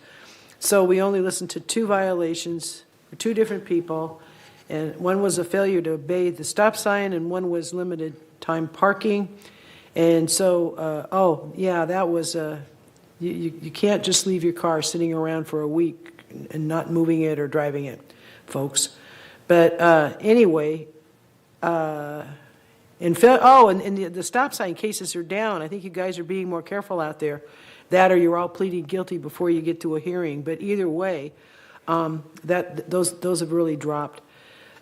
So we only listened to 2 violations for 2 different people, and one was a failure to obey the stop sign, and one was limited time parking. And so, that was, you can't just leave your car sitting around for a week and not moving it or driving it, folks. But anyway, and the stop sign cases are down. I think you guys are being more careful out there. That or you're all pleading guilty before you get to a hearing. But either way, those have really dropped.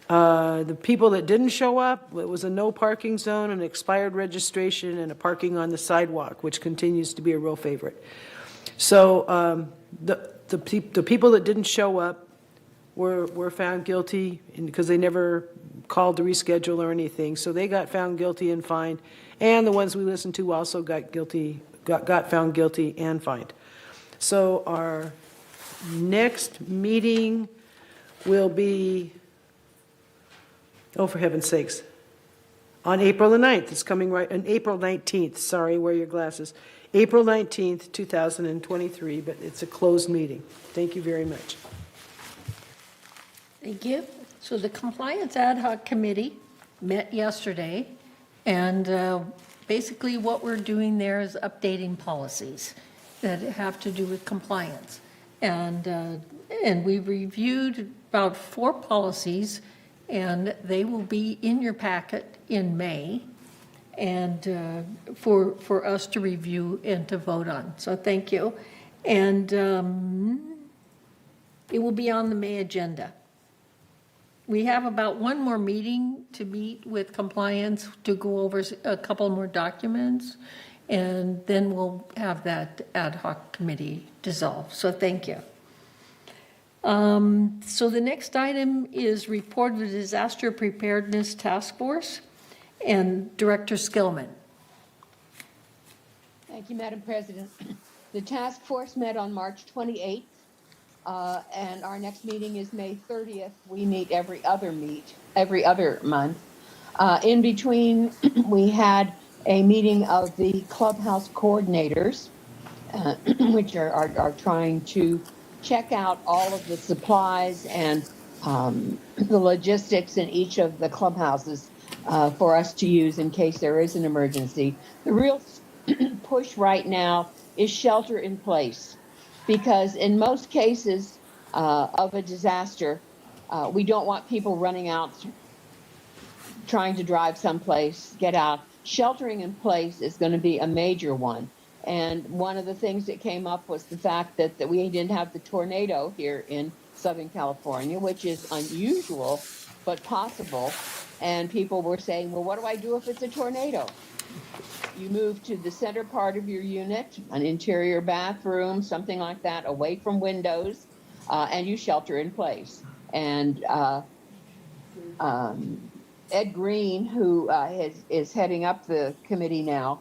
The people that didn't show up, it was a no parking zone, an expired registration, and a parking on the sidewalk, which continues to be a real favorite. So the people that didn't show up were found guilty because they never called to reschedule or anything. So they got found guilty and fined, and the ones we listened to also got found guilty and fined. So our next meeting will be, oh, for heaven's sakes, on April the 9th. It's coming right on April 19th. Sorry, wear your glasses. April 19th, 2023, but it's a closed meeting. Thank you very much. Thank you. So the Compliance Ad Hoc Committee met yesterday, and basically what we're doing there is updating policies that have to do with compliance. And we reviewed about 4 policies, and they will be in your packet in May, and for us to review and to vote on. So thank you. And it will be on the May agenda. We have about 1 more meeting to meet with compliance to go over a couple more documents, and then we'll have that ad hoc committee dissolved. So thank you. So the next item is report of the Disaster Preparedness Task Force, and Director Skillman. Thank you, Madam President. The task force met on March 28th. And our next meeting is May 30th. We meet every other month. In between, we had a meeting of the clubhouse coordinators, which are trying to check out all of the supplies and the logistics in each of the clubhouses for us to use in case there is an emergency. The real push right now is shelter in place. because in most cases of a disaster, we don't want people running out trying to drive someplace, get out. Sheltering in place is going to be a major one. And one of the things that came up was the fact that we didn't have the tornado here in Southern California, which is unusual, but possible. And people were saying, well, what do I do if it's a tornado? You move to the center part of your unit, an interior bathroom, something like that, away from windows, and you shelter in place. And Ed Green, who is heading up the committee now,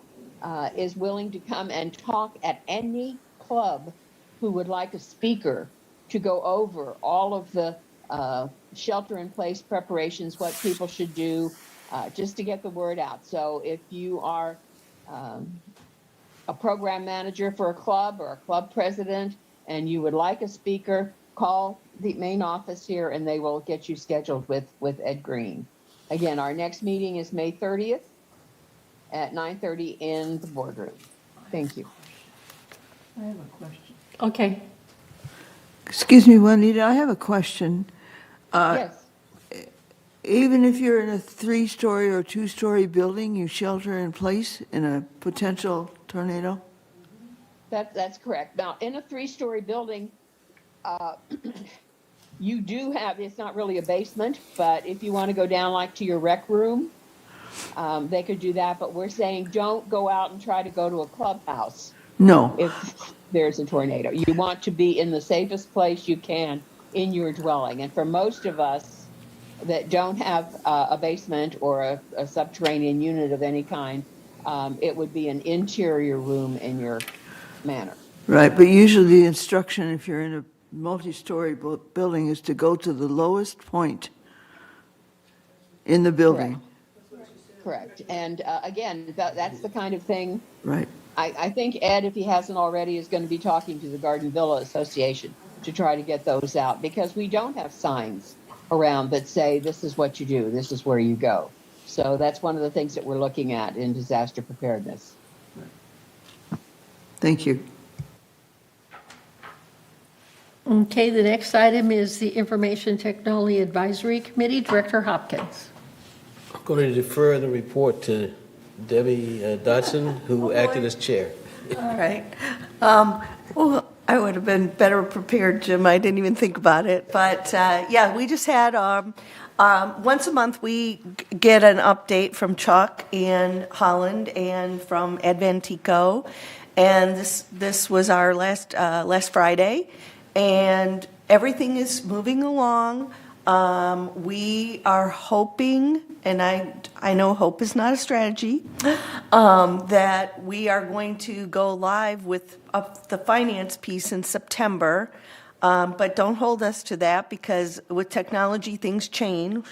is willing to come and talk at any club who would like a speaker to go over all of the shelter-in-place preparations, what people should do, just to get the word out. So if you are a program manager for a club or a club president and you would like a speaker, call the main office here and they will get you scheduled with Ed Green. Again, our next meeting is May 30th at 9:30 in the boardroom. Thank you. I have a question. Okay. Excuse me, Juanita, I have a question. Yes. Even if you're in a 3-story or 2-story building, you shelter in place in a potential tornado? That's correct. Now, in a 3-story building, you do have, it's not really a basement, but if you want to go down like to your rec room, they could do that. But we're saying don't go out and try to go to a clubhouse. No. If there's a tornado, you want to be in the safest place you can in your dwelling. And for most of us that don't have a basement or a subterranean unit of any kind, it would be an interior room in your manor. Right, but usually the instruction, if you're in a multi-story building, is to go to the lowest point in the building. Correct. And again, that's the kind of thing. Right. I think Ed, if he hasn't already, is going to be talking to the Garden Villa Association to try to get those out, because we don't have signs around that say this is what you do, this is where you go. So that's one of the things that we're looking at in disaster preparedness. Thank you. Okay, the next item is the Information Technology Advisory Committee, Director Hopkins. I'm going to defer the report to Debbie Dodson, who acted as chair. All right. Well, I would have been better prepared, Jim. I didn't even think about it. But yeah, we just had once a month we get an update from Chuck and Holland and from Adventico, and this was our last Friday, and everything is moving along. We are hoping, and I know hope is not a strategy, that we are going to go live with the finance piece in September. But don't hold us to that, because with technology, things change.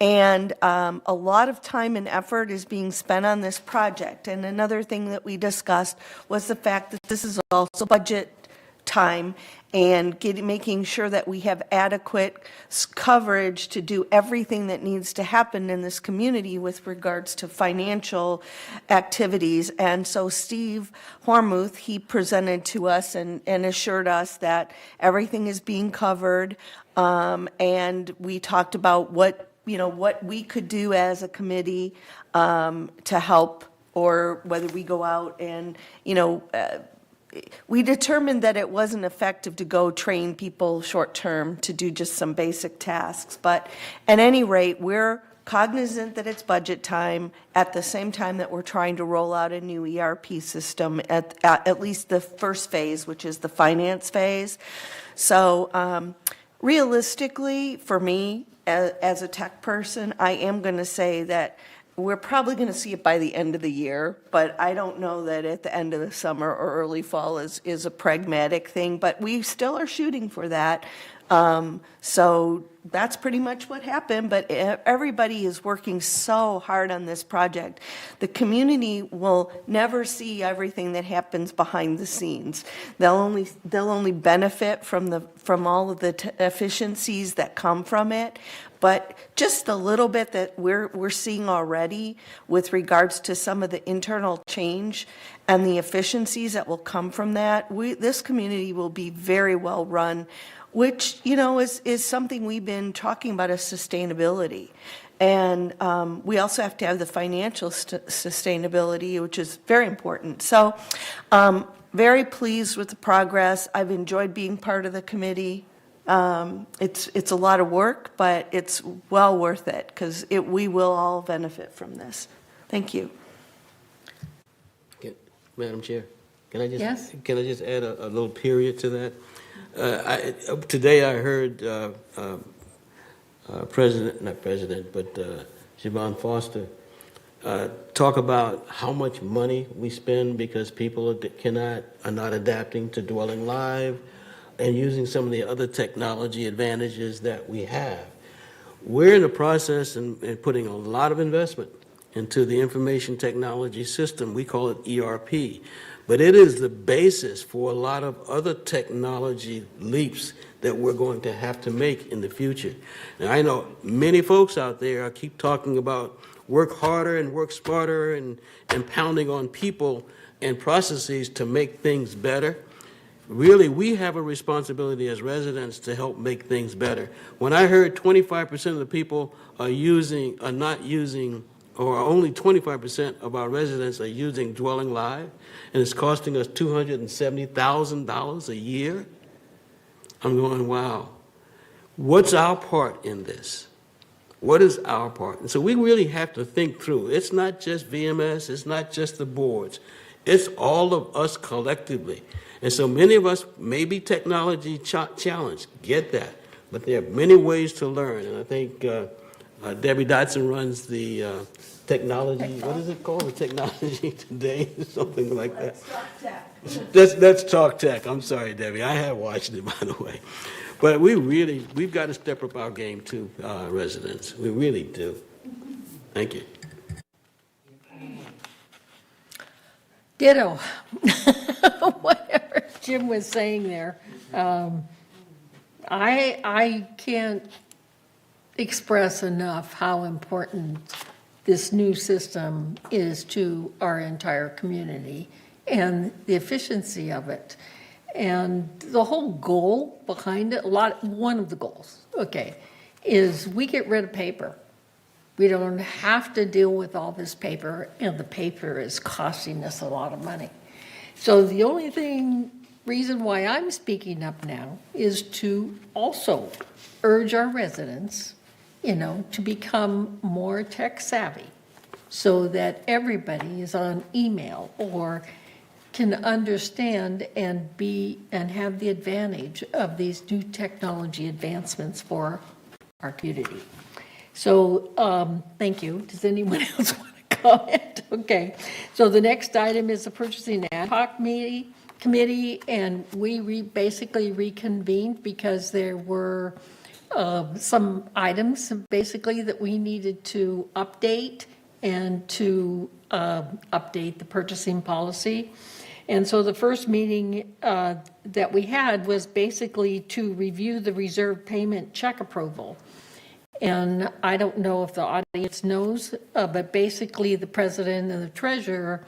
And a lot of time and effort is being spent on this project. And another thing that we discussed was the fact that this is also budget time, and making sure that we have adequate coverage to do everything that needs to happen in this community with regards to financial activities. And so Steve Hormuth, he presented to us and assured us that everything is being covered. And we talked about what we could do as a committee to help, or whether we go out and, we determined that it wasn't effective to go train people short-term to do just some basic tasks. But at any rate, we're cognizant that it's budget time, at the same time that we're trying to roll out a new ERP system at least the first phase, which is the finance phase. So realistically, for me, as a tech person, I am going to say that we're probably going to see it by the end of the year, but I don't know that at the end of the summer or early fall is a pragmatic thing, but we still are shooting for that. So that's pretty much what happened, but everybody is working so hard on this project. The community will never see everything that happens behind the scenes. They'll only benefit from all of the efficiencies that come from it. But just a little bit that we're seeing already with regards to some of the internal change and the efficiencies that will come from that, this community will be very well run, which, you know, is something we've been talking about as sustainability. And we also have to have the financial sustainability, which is very important. So very pleased with the progress. I've enjoyed being part of the committee. It's a lot of work, but it's well worth it because we will all benefit from this. Thank you. Madam Chair, can I just Yes. add a little period to that? Today I heard Siobhan Foster talk about how much money we spend because people are not adapting to dwelling live and using some of the other technology advantages that we have. We're in the process and putting a lot of investment into the information technology system. We call it ERP. But it is the basis for a lot of other technology leaps that we're going to have to make in the future. And I know many folks out there keep talking about work harder and work smarter and pounding on people and processes to make things better. Really, we have a responsibility as residents to help make things better. When I heard 25% of the people are not using, or only 25% of our residents are using Dwelling Live, and it's costing us $270,000 a year, I'm going, wow. What's our part in this? What is our part? And so we really have to think through. It's not just VMS, it's not just the boards. It's all of us collectively. And so many of us may be technology challenged, get that. But there are many ways to learn. And I think Debbie Dotson runs the technology, what is it called? The technology today, something like that. That's Talk Tech. I'm sorry, Debbie. I have watched it, by the way. But we've got to step up our game too, residents. We really do. Thank you. Ditto. Whatever Jim was saying there. I can't express enough how important this new system is to our entire community and the efficiency of it. And the whole goal behind it, one of the goals, is we get rid of paper. We don't have to deal with all this paper, and the paper is costing us a lot of money. So the only reason why I'm speaking up now is to also urge our residents, to become more tech savvy so that everybody is on email or can understand and have the advantage of these new technology advancements for our community. So, thank you. Does anyone else want to comment? Okay. So the next item is the purchasing ad hoc committee, and we basically reconvened because there were some items basically that we needed to update and to update the purchasing policy. And so the first meeting that we had was basically to review the reserve payment check approval. And I don't know if the audience knows, but basically the president and the treasurer,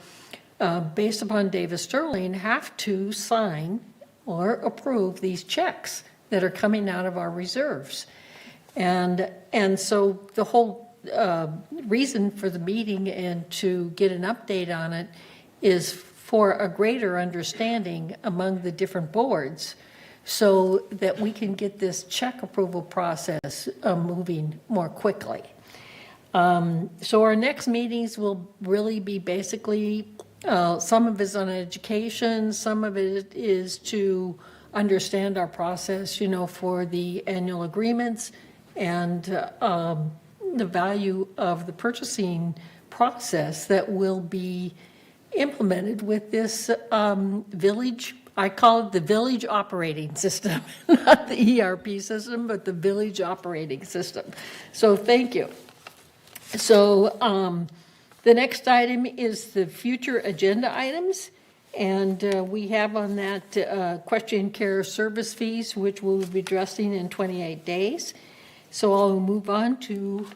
based upon Davis Sterling, have to sign or approve these checks that are coming out of our reserves. And so the whole reason for the meeting and to get an update on it is for a greater understanding among the different boards so that we can get this check approval process moving more quickly. So our next meetings will really be basically, some of it is on education, some of it is to understand our process, for the annual agreements and the value of the purchasing process that will be implemented with this village I call it the village operating system, not the ERP system, but the village operating system. So thank you. So the next item is the future agenda items. And we have on that question care service fees, which we'll be addressing in 28 days. So I'll move on to.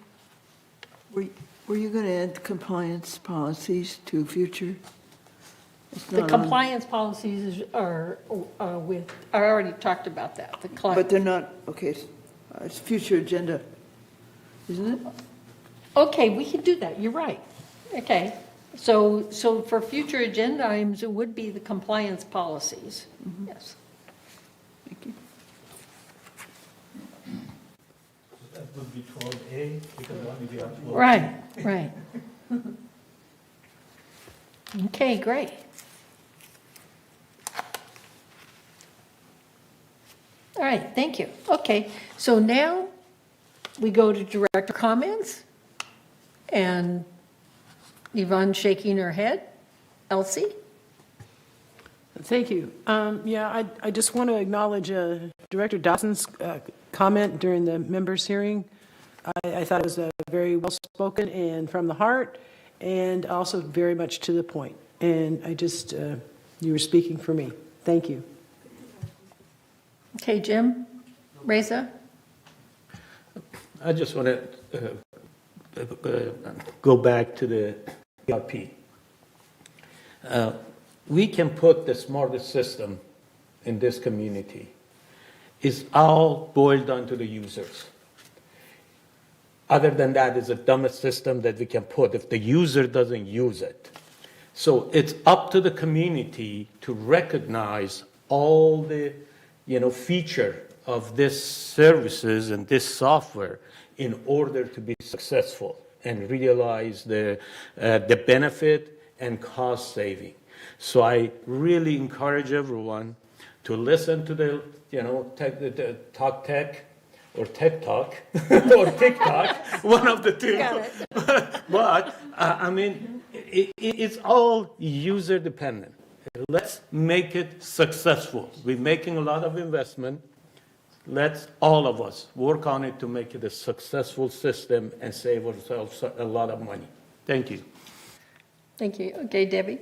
Were you going to add compliance policies to future? The compliance policies are with, I already talked about that. But they're not, okay, it's future agenda, isn't it? Okay, we can do that, you're right. Okay, so for future agenda items, it would be the compliance policies, yes. Thank you. That would be 12A, because only we have 12. Right. Okay, great. All right, thank you. Okay, so now we go to director comments. And Yvonne shaking her head. Elsie? Thank you. I just want to acknowledge Director Dawson's comment during the members' hearing. I thought it was very well spoken and from the heart, and also very much to the point. And you were speaking for me. Thank you. Okay, Jim? Reza? I just want to go back to the ERP. We can put the smartest system in this community. It's all boiled down to the users. Other than that, it's the dumbest system that we can put if the user doesn't use it. So it's up to the community to recognize all the feature of this services and this software in order to be successful and realize the benefit and cost saving. So I really encourage everyone to listen to the Talk Tech or Tech Talk or TikTok, one of the two. But it's all user dependent. Let's make it successful. We're making a lot of investment. Let's all of us work on it to make it a successful system and save ourselves a lot of money. Thank you. Thank you. Okay, Debbie?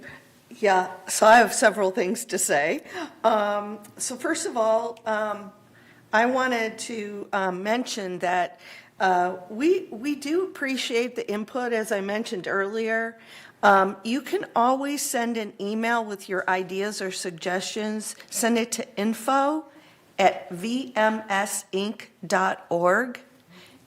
Yeah, so I have several things to say. So first of all, I wanted to mention that we do appreciate the input, as I mentioned earlier. You can always send an email with your ideas or suggestions. Send it to info@vmsinc.org.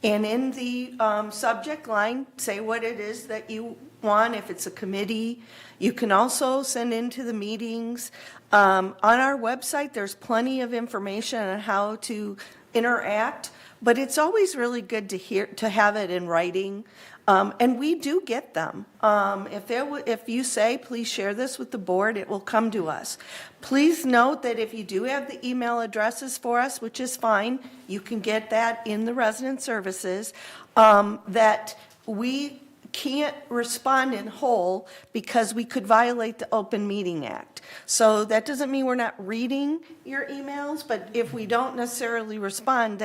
And in the subject line, say what it is that you want, if it's a committee. You can also send into the meetings. On our website, there's plenty of information on how to interact, but it's always really good to have it in writing. And we do get them. If you say, please share this with the board, it will come to us. Please note that if you do have the email addresses for us, which is fine, you can get that in the resident services, that we can't respond in whole because we could violate the Open Meeting Act. So that doesn't mean we're not reading your emails, but if we don't necessarily respond,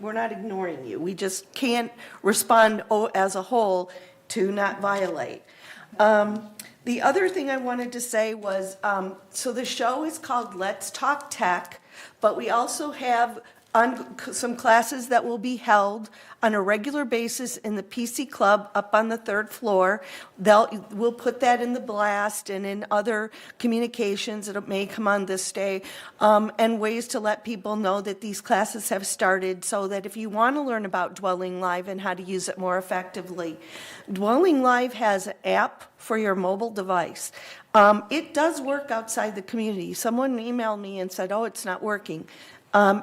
we're not ignoring you. We just can't respond as a whole to not violate. The other thing I wanted to say was, so the show is called Let's Talk Tech, but we also have some classes that will be held on a regular basis in the PC Club up on the 3rd floor. We'll put that in the blast and in other communications that may come on this day, and ways to let people know that these classes have started, so that if you want to learn about Dwelling Live and how to use it more effectively. Dwelling Live has an app for your mobile device. It does work outside the community. Someone emailed me and said, oh, it's not working.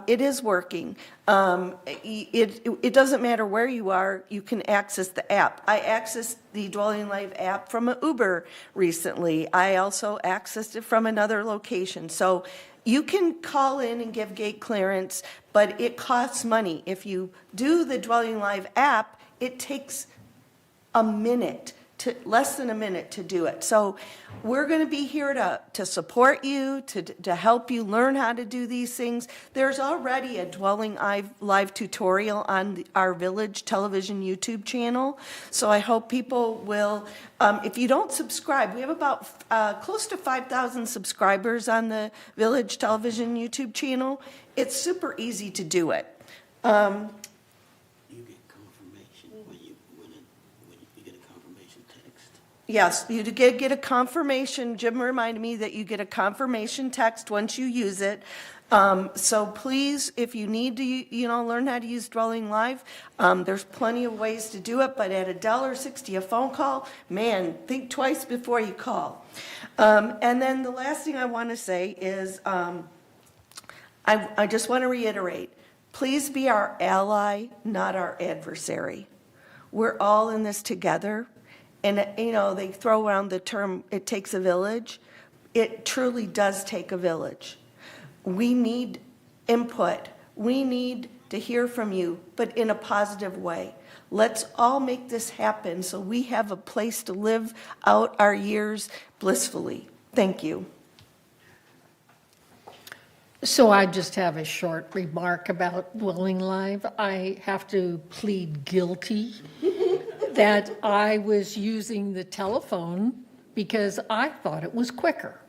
It is working. It doesn't matter where you are, you can access the app. I accessed the Dwelling Live app from an Uber recently. I also accessed it from another location. So you can call in and give gate clearance, but it costs money. If you do the Dwelling Live app, it takes a minute less than a minute to do it. So we're going to be here to support you, to help you learn how to do these things. There's already a Dwelling Live tutorial on our Village Television YouTube channel. So I hope people will, if you don't subscribe, we have about close to 5,000 subscribers on the Village Television YouTube channel. It's super easy to do it. Yes, you get a confirmation. Jim reminded me that you get a confirmation text once you use it. So please, if you need to, learn how to use Dwelling Live, there's plenty of ways to do it. But at $1.60 a phone call, man, think twice before you call. And then the last thing I want to say is, I just want to reiterate: please be our ally, not our adversary. We're all in this together. And, they throw around the term, it takes a village. It truly does take a village. We need input. We need to hear from you, but in a positive way. Let's all make this happen so we have a place to live out our years blissfully. Thank you. So I just have a short remark about Dwelling Live. I have to plead guilty that I was using the telephone because I thought it was quicker.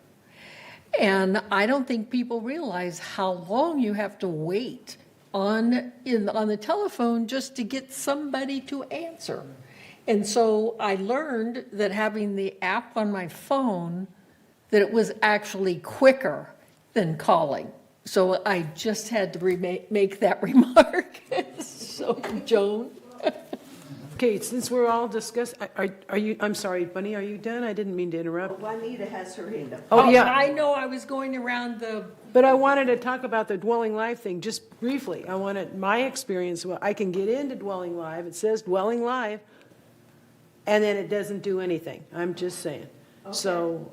And I don't think people realize how long you have to wait on the telephone just to get somebody to answer. And so I learned that having the app on my phone, that it was actually quicker than calling. So I just had to make that remark. So, Joan? Okay, since we're all discussing, are you, I'm sorry, Bunny, are you done? I didn't mean to interrupt. Juanita has her hand up. Oh, yeah. I know I was going around But I wanted to talk about the Dwelling Live thing, just briefly. I wanted my experience, I can get into Dwelling Live, it says Dwelling Live, and then it doesn't do anything. I'm just saying. Okay. So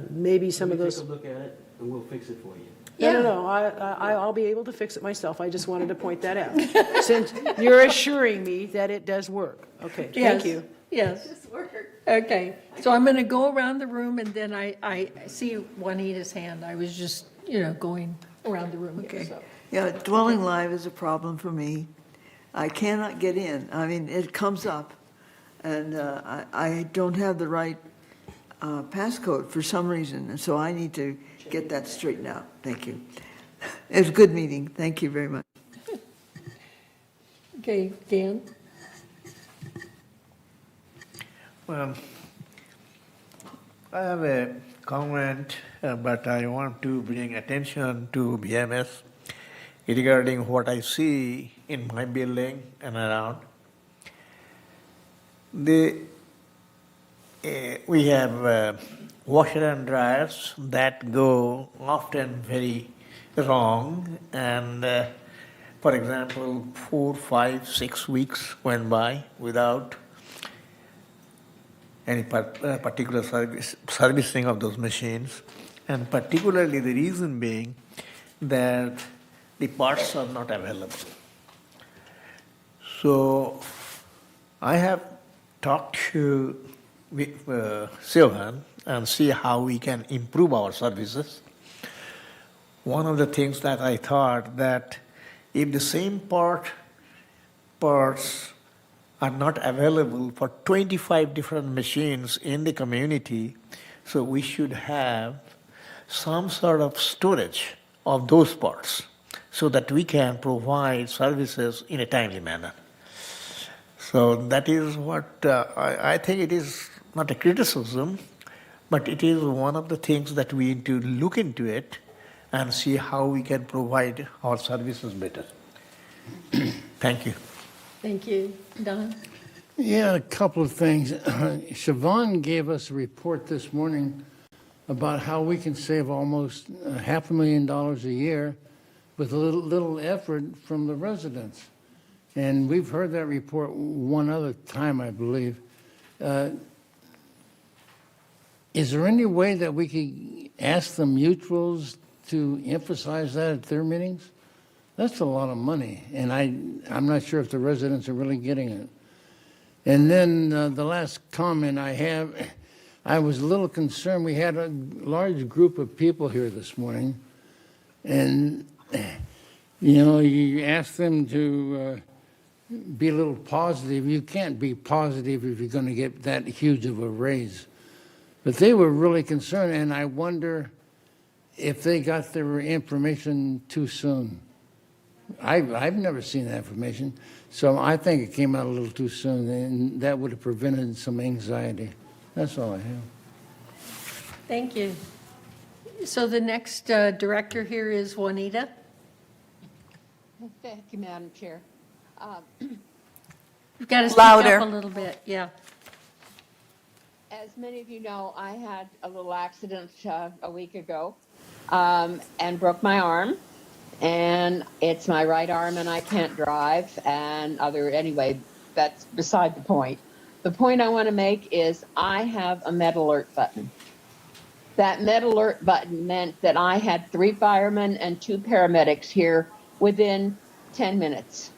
maybe some of those. Take a look at it, and we'll fix it for you. No, I'll be able to fix it myself. I just wanted to point that out. Since you're assuring me that it does work. Okay, thank you. Yes. Okay, so I'm going to go around the room, and then I see Juanita's hand. I was just, going around the room. Okay. Here, so. Yeah, Dwelling Live is a problem for me. I cannot get in. I mean, it comes up, and I don't have the right passcode for some reason, and so I need to get that straightened out. Thank you. It was a good meeting. Thank you very much. Okay, Dan? Well, I have a comment, but I want to bring attention to BMS regarding what I see in my building and around. We have washer and dryers that go often very wrong, and for example, 4, 5, 6 weeks went by without any particular servicing of those machines, and particularly the reason being that the parts are not available. So I have talked to Sylvan and see how we can improve our services. One of the things that I thought that if the same parts are not available for 25 different machines in the community, so we should have some sort of storage of those parts so that we can provide services in a timely manner. So that is what I think. It is not a criticism, but it is one of the things that we need to look into it and see how we can provide our services better. Thank you. Thank you. Don? Yeah, a couple of things. Siobhan gave us a report this morning about how we can save almost $500,000 a year with a little effort from the residents. And we've heard that report one other time, I believe. Is there any way that we could ask the mutuals to emphasize that at their meetings? That's a lot of money, and I'm not sure if the residents are really getting it. And then the last comment I have, I was a little concerned. We had a large group of people here this morning, and you ask them to be a little positive. You can't be positive if you're going to get that huge of a raise. But they were really concerned, and I wonder if they got their information too soon. I've never seen that information, so I think it came out a little too soon, and that would have prevented some anxiety. That's all I have. Thank you. So the next director here is Juanita. Thank you, Madam Chair. You've got to speak Louder. up a little bit, yeah. As many of you know, I had a little accident a week ago and broke my arm. And it's my right arm and I can't drive. Anyway, that's beside the point. The point I want to make is I have a med alert button. That med alert button meant that I had 3 firemen and 2 paramedics here within 10 minutes.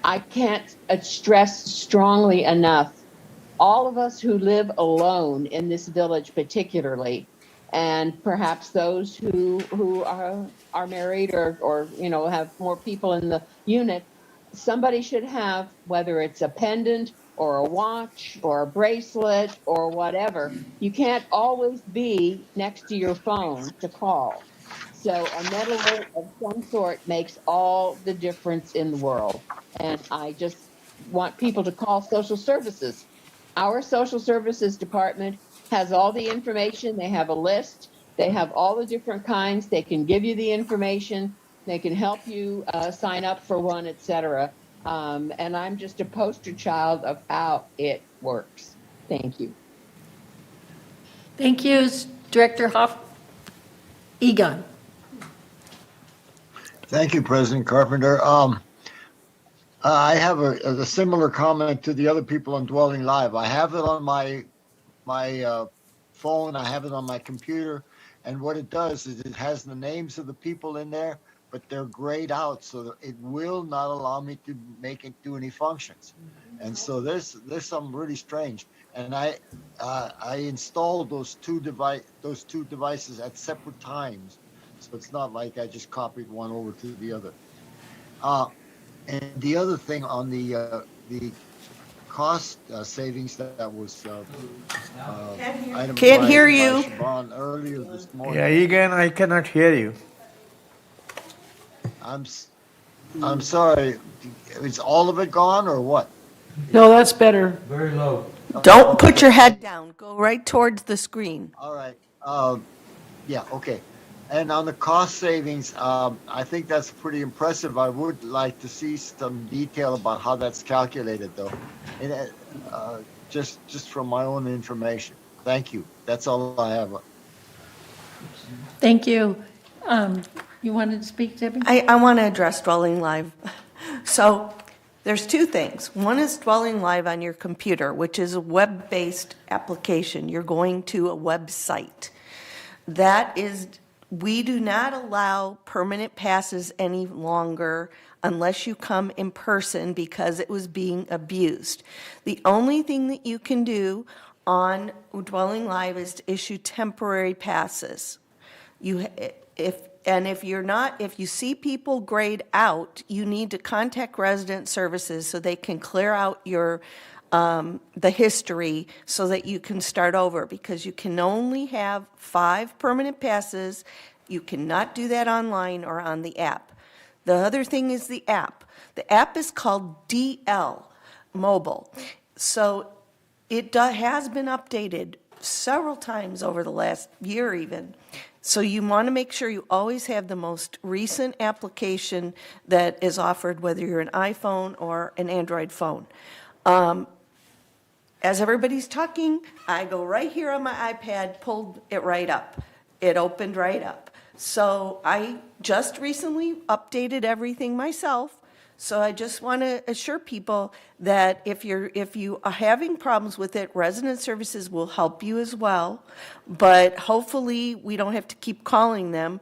I can't stress strongly enough, all of us who live alone in this village particularly, and perhaps those who are married or have more people in the unit, somebody should have, whether it's a pendant or a watch or a bracelet or whatever. You can't always be next to your phone to call. So a med alert of some sort makes all the difference in the world. And I just want people to call social services. Our social services department has all the information. They have a list. They have all the different kinds. They can give you the information. They can help you sign up for one, etc. And I'm just a poster child of how it works. Thank you. Thank you, Director Egon. Thank you, President Carpenter. I have a similar comment to the other people on Dwelling Live. I have it on my phone. I have it on my computer. And what it does is it has the names of the people in there, but they're grayed out, so that it will not allow me to make it do any functions. And so there's something really strange. And I installed those two devices at separate times, so it's not like I just copied one over to the other. And the other thing on the cost savings that was Can't hear you. by Siobhan earlier this morning. Yeah, again, I cannot hear you. I'm sorry. Is all of it gone or what? No, that's better. Very low. Don't put your head down. Go right towards the screen. All right. Yeah, okay. And on the cost savings, I think that's pretty impressive. I would like to see some detail about how that's calculated, though, and, just from my own information. Thank you. That's all I have. Thank you. You wanted to speak, Debbie? I want to address Dwelling Live. So there's 2 things. One is Dwelling Live on your computer, which is a web-based application. You're going to a website. We do not allow permanent passes any longer unless you come in person because it was being abused. The only thing that you can do on Dwelling Live is to issue temporary passes. If you see people grayed out, you need to contact resident services so they can clear out your the history so that you can start over, because you can only have 5 permanent passes. You cannot do that online or on the app. The other thing is the app. The app is called DL Mobile. So it has been updated several times over the last year even. So you want to make sure you always have the most recent application that is offered, whether you're an iPhone or an Android phone. As everybody's talking, I go right here on my iPad, pulled it right up. It opened right up. So I just recently updated everything myself. So I just want to assure people that if you are having problems with it, resident services will help you as well. But hopefully we don't have to keep calling them.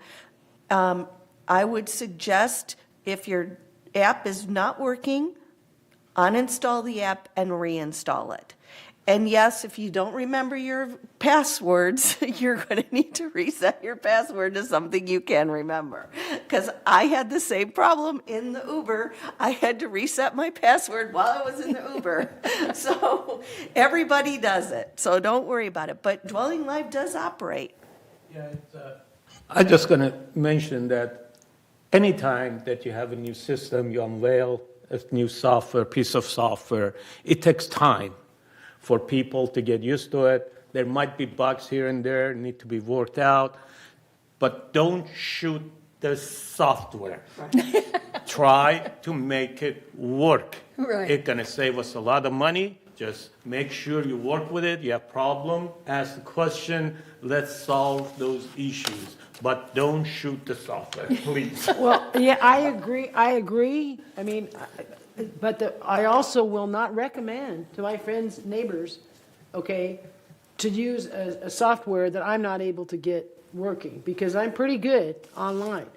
I would suggest if your app is not working, uninstall the app and reinstall it. And yes, if you don't remember your passwords, you're going to need to reset your password to something you can remember. Because I had the same problem in the Uber. I had to reset my password while I was in the Uber. So everybody does it. So don't worry about it. But Dwelling Live does operate. I'm just going to mention that anytime that you have a new system, you unveil a new software, piece of software, it takes time for people to get used to it. There might be bugs here and there, need to be worked out, but don't shoot the software. Try to make it work. Right. It's gonna save us a lot of money. Just make sure you work with it. You have problem, ask the question, let's solve those issues. But don't shoot the software, please. Well, yeah, I agree. I mean, but I also will not recommend to my friends, neighbors, okay, to use a software that I'm not able to get working, because I'm pretty good online.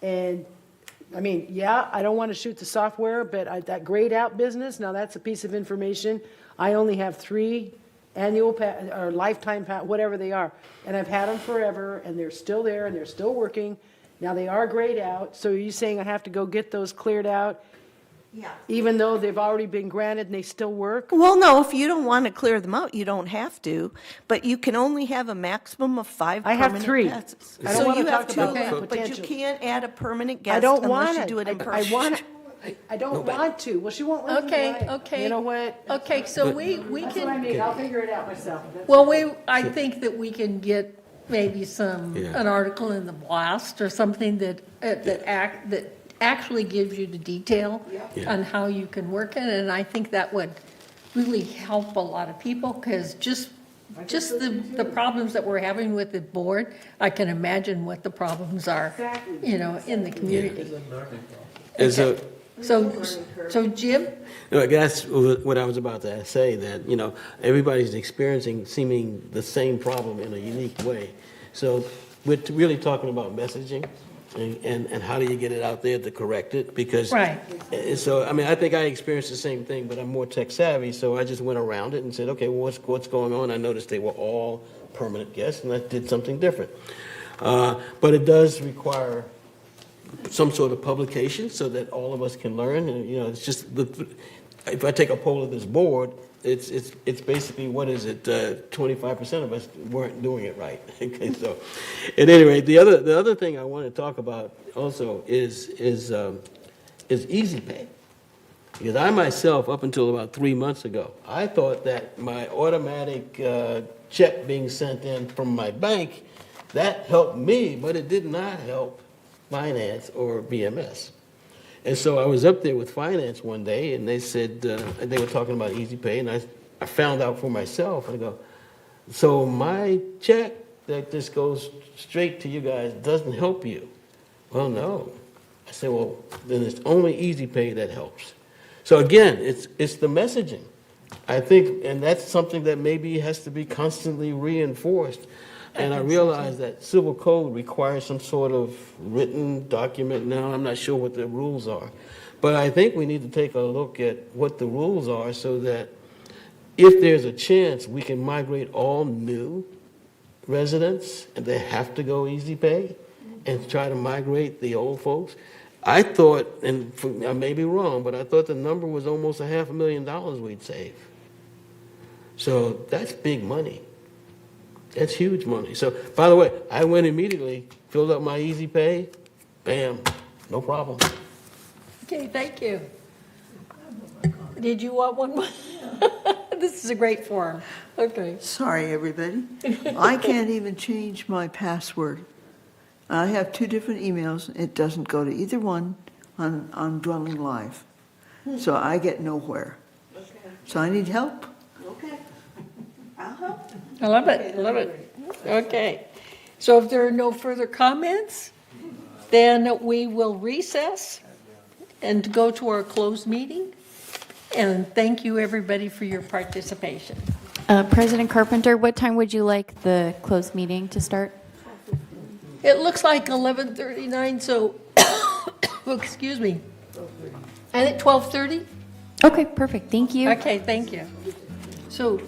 And, I mean, yeah, I don't want to shoot the software, but that grayed out business, now that's a piece of information. I only have 3 annual or lifetime whatever they are, and I've had them forever, and they're still there, and they're still working. Now, they are grayed out, so are you saying I have to go get those cleared out? Yeah. Even though they've already been granted and they still work? Well, no, if you don't want to clear them out, you don't have to, but you can only have a maximum of 5 I have permanent 3. guests. I don't So want you to have talk about 2, but you potential. can't add a permanent I guest don't unless want you it. do it in I person. want it. I don't want to. Well, she won't let me. Okay, Right. okay. You know what? Okay, so we That's what I can, mean. I'll figure it out myself. well, I think that we can get maybe Yeah. an article in the Blast or something that actually gives you the detail Yeah. on how you can work it, and I think that would really help a lot of people, because just the problems that we're having with the board, I can imagine what the problems are, you know, in the community. And so, So Jim? that's what I was about to say, that, you know, everybody's experiencing seeming the same problem in a unique way. So we're really talking about messaging and how do you get it out there to correct it? Because, Right. so, I mean, I think I experienced the same thing, but I'm more tech savvy, so I just went around it and said, okay, well, what's going on? I noticed they were all permanent guests, and I did something different. But it does require some sort of publication so that all of us can learn. And, you know, it's just if I take a poll of this board, it's basically, what is it? 25% of us weren't doing it right. Okay, so at any rate, the other thing I want to talk about also is Easy Pay. Because I myself, up until about 3 months ago, I thought that my automatic check being sent in from my bank, that helped me, but it did not help finance or BMS. And so I was up there with finance one day, and they said, they were talking about Easy Pay, and I found out for myself. I go, so my check that just goes straight to you guys doesn't help you? Well, no. I said, well, then it's only Easy Pay that helps. So again, it's the messaging. I think, and that's something that maybe has to be constantly reinforced. And I realize that civil code requires some sort of written document now. I'm not sure what the rules are. But I think we need to take a look at what the rules are so that if there's a chance, we can migrate all new residents, and they have to go Easy Pay, and try to migrate the old folks. I thought, and I may be wrong, but I thought the number was almost $500,000 we'd save. So that's big money. That's huge money. So, by the way, I went immediately, filled up my Easy Pay, bam, no problem. Okay, thank you. Did you want one more? This is a great forum. Okay. Sorry, everybody. I can't even change my password. I have 2 different emails. It doesn't go to either one on Dwelling Live. So I get nowhere. Okay. So I need help. Okay. I'll help. I love it, love it. Okay. So if there are no further comments, then we will recess and go to our closed meeting. And thank you, everybody, for your participation. President Carpenter, what time would you like the closed meeting to start? It looks like 11:39, so, oh, excuse me. I think 12:30? Okay, perfect. Thank you. Okay, thank you. So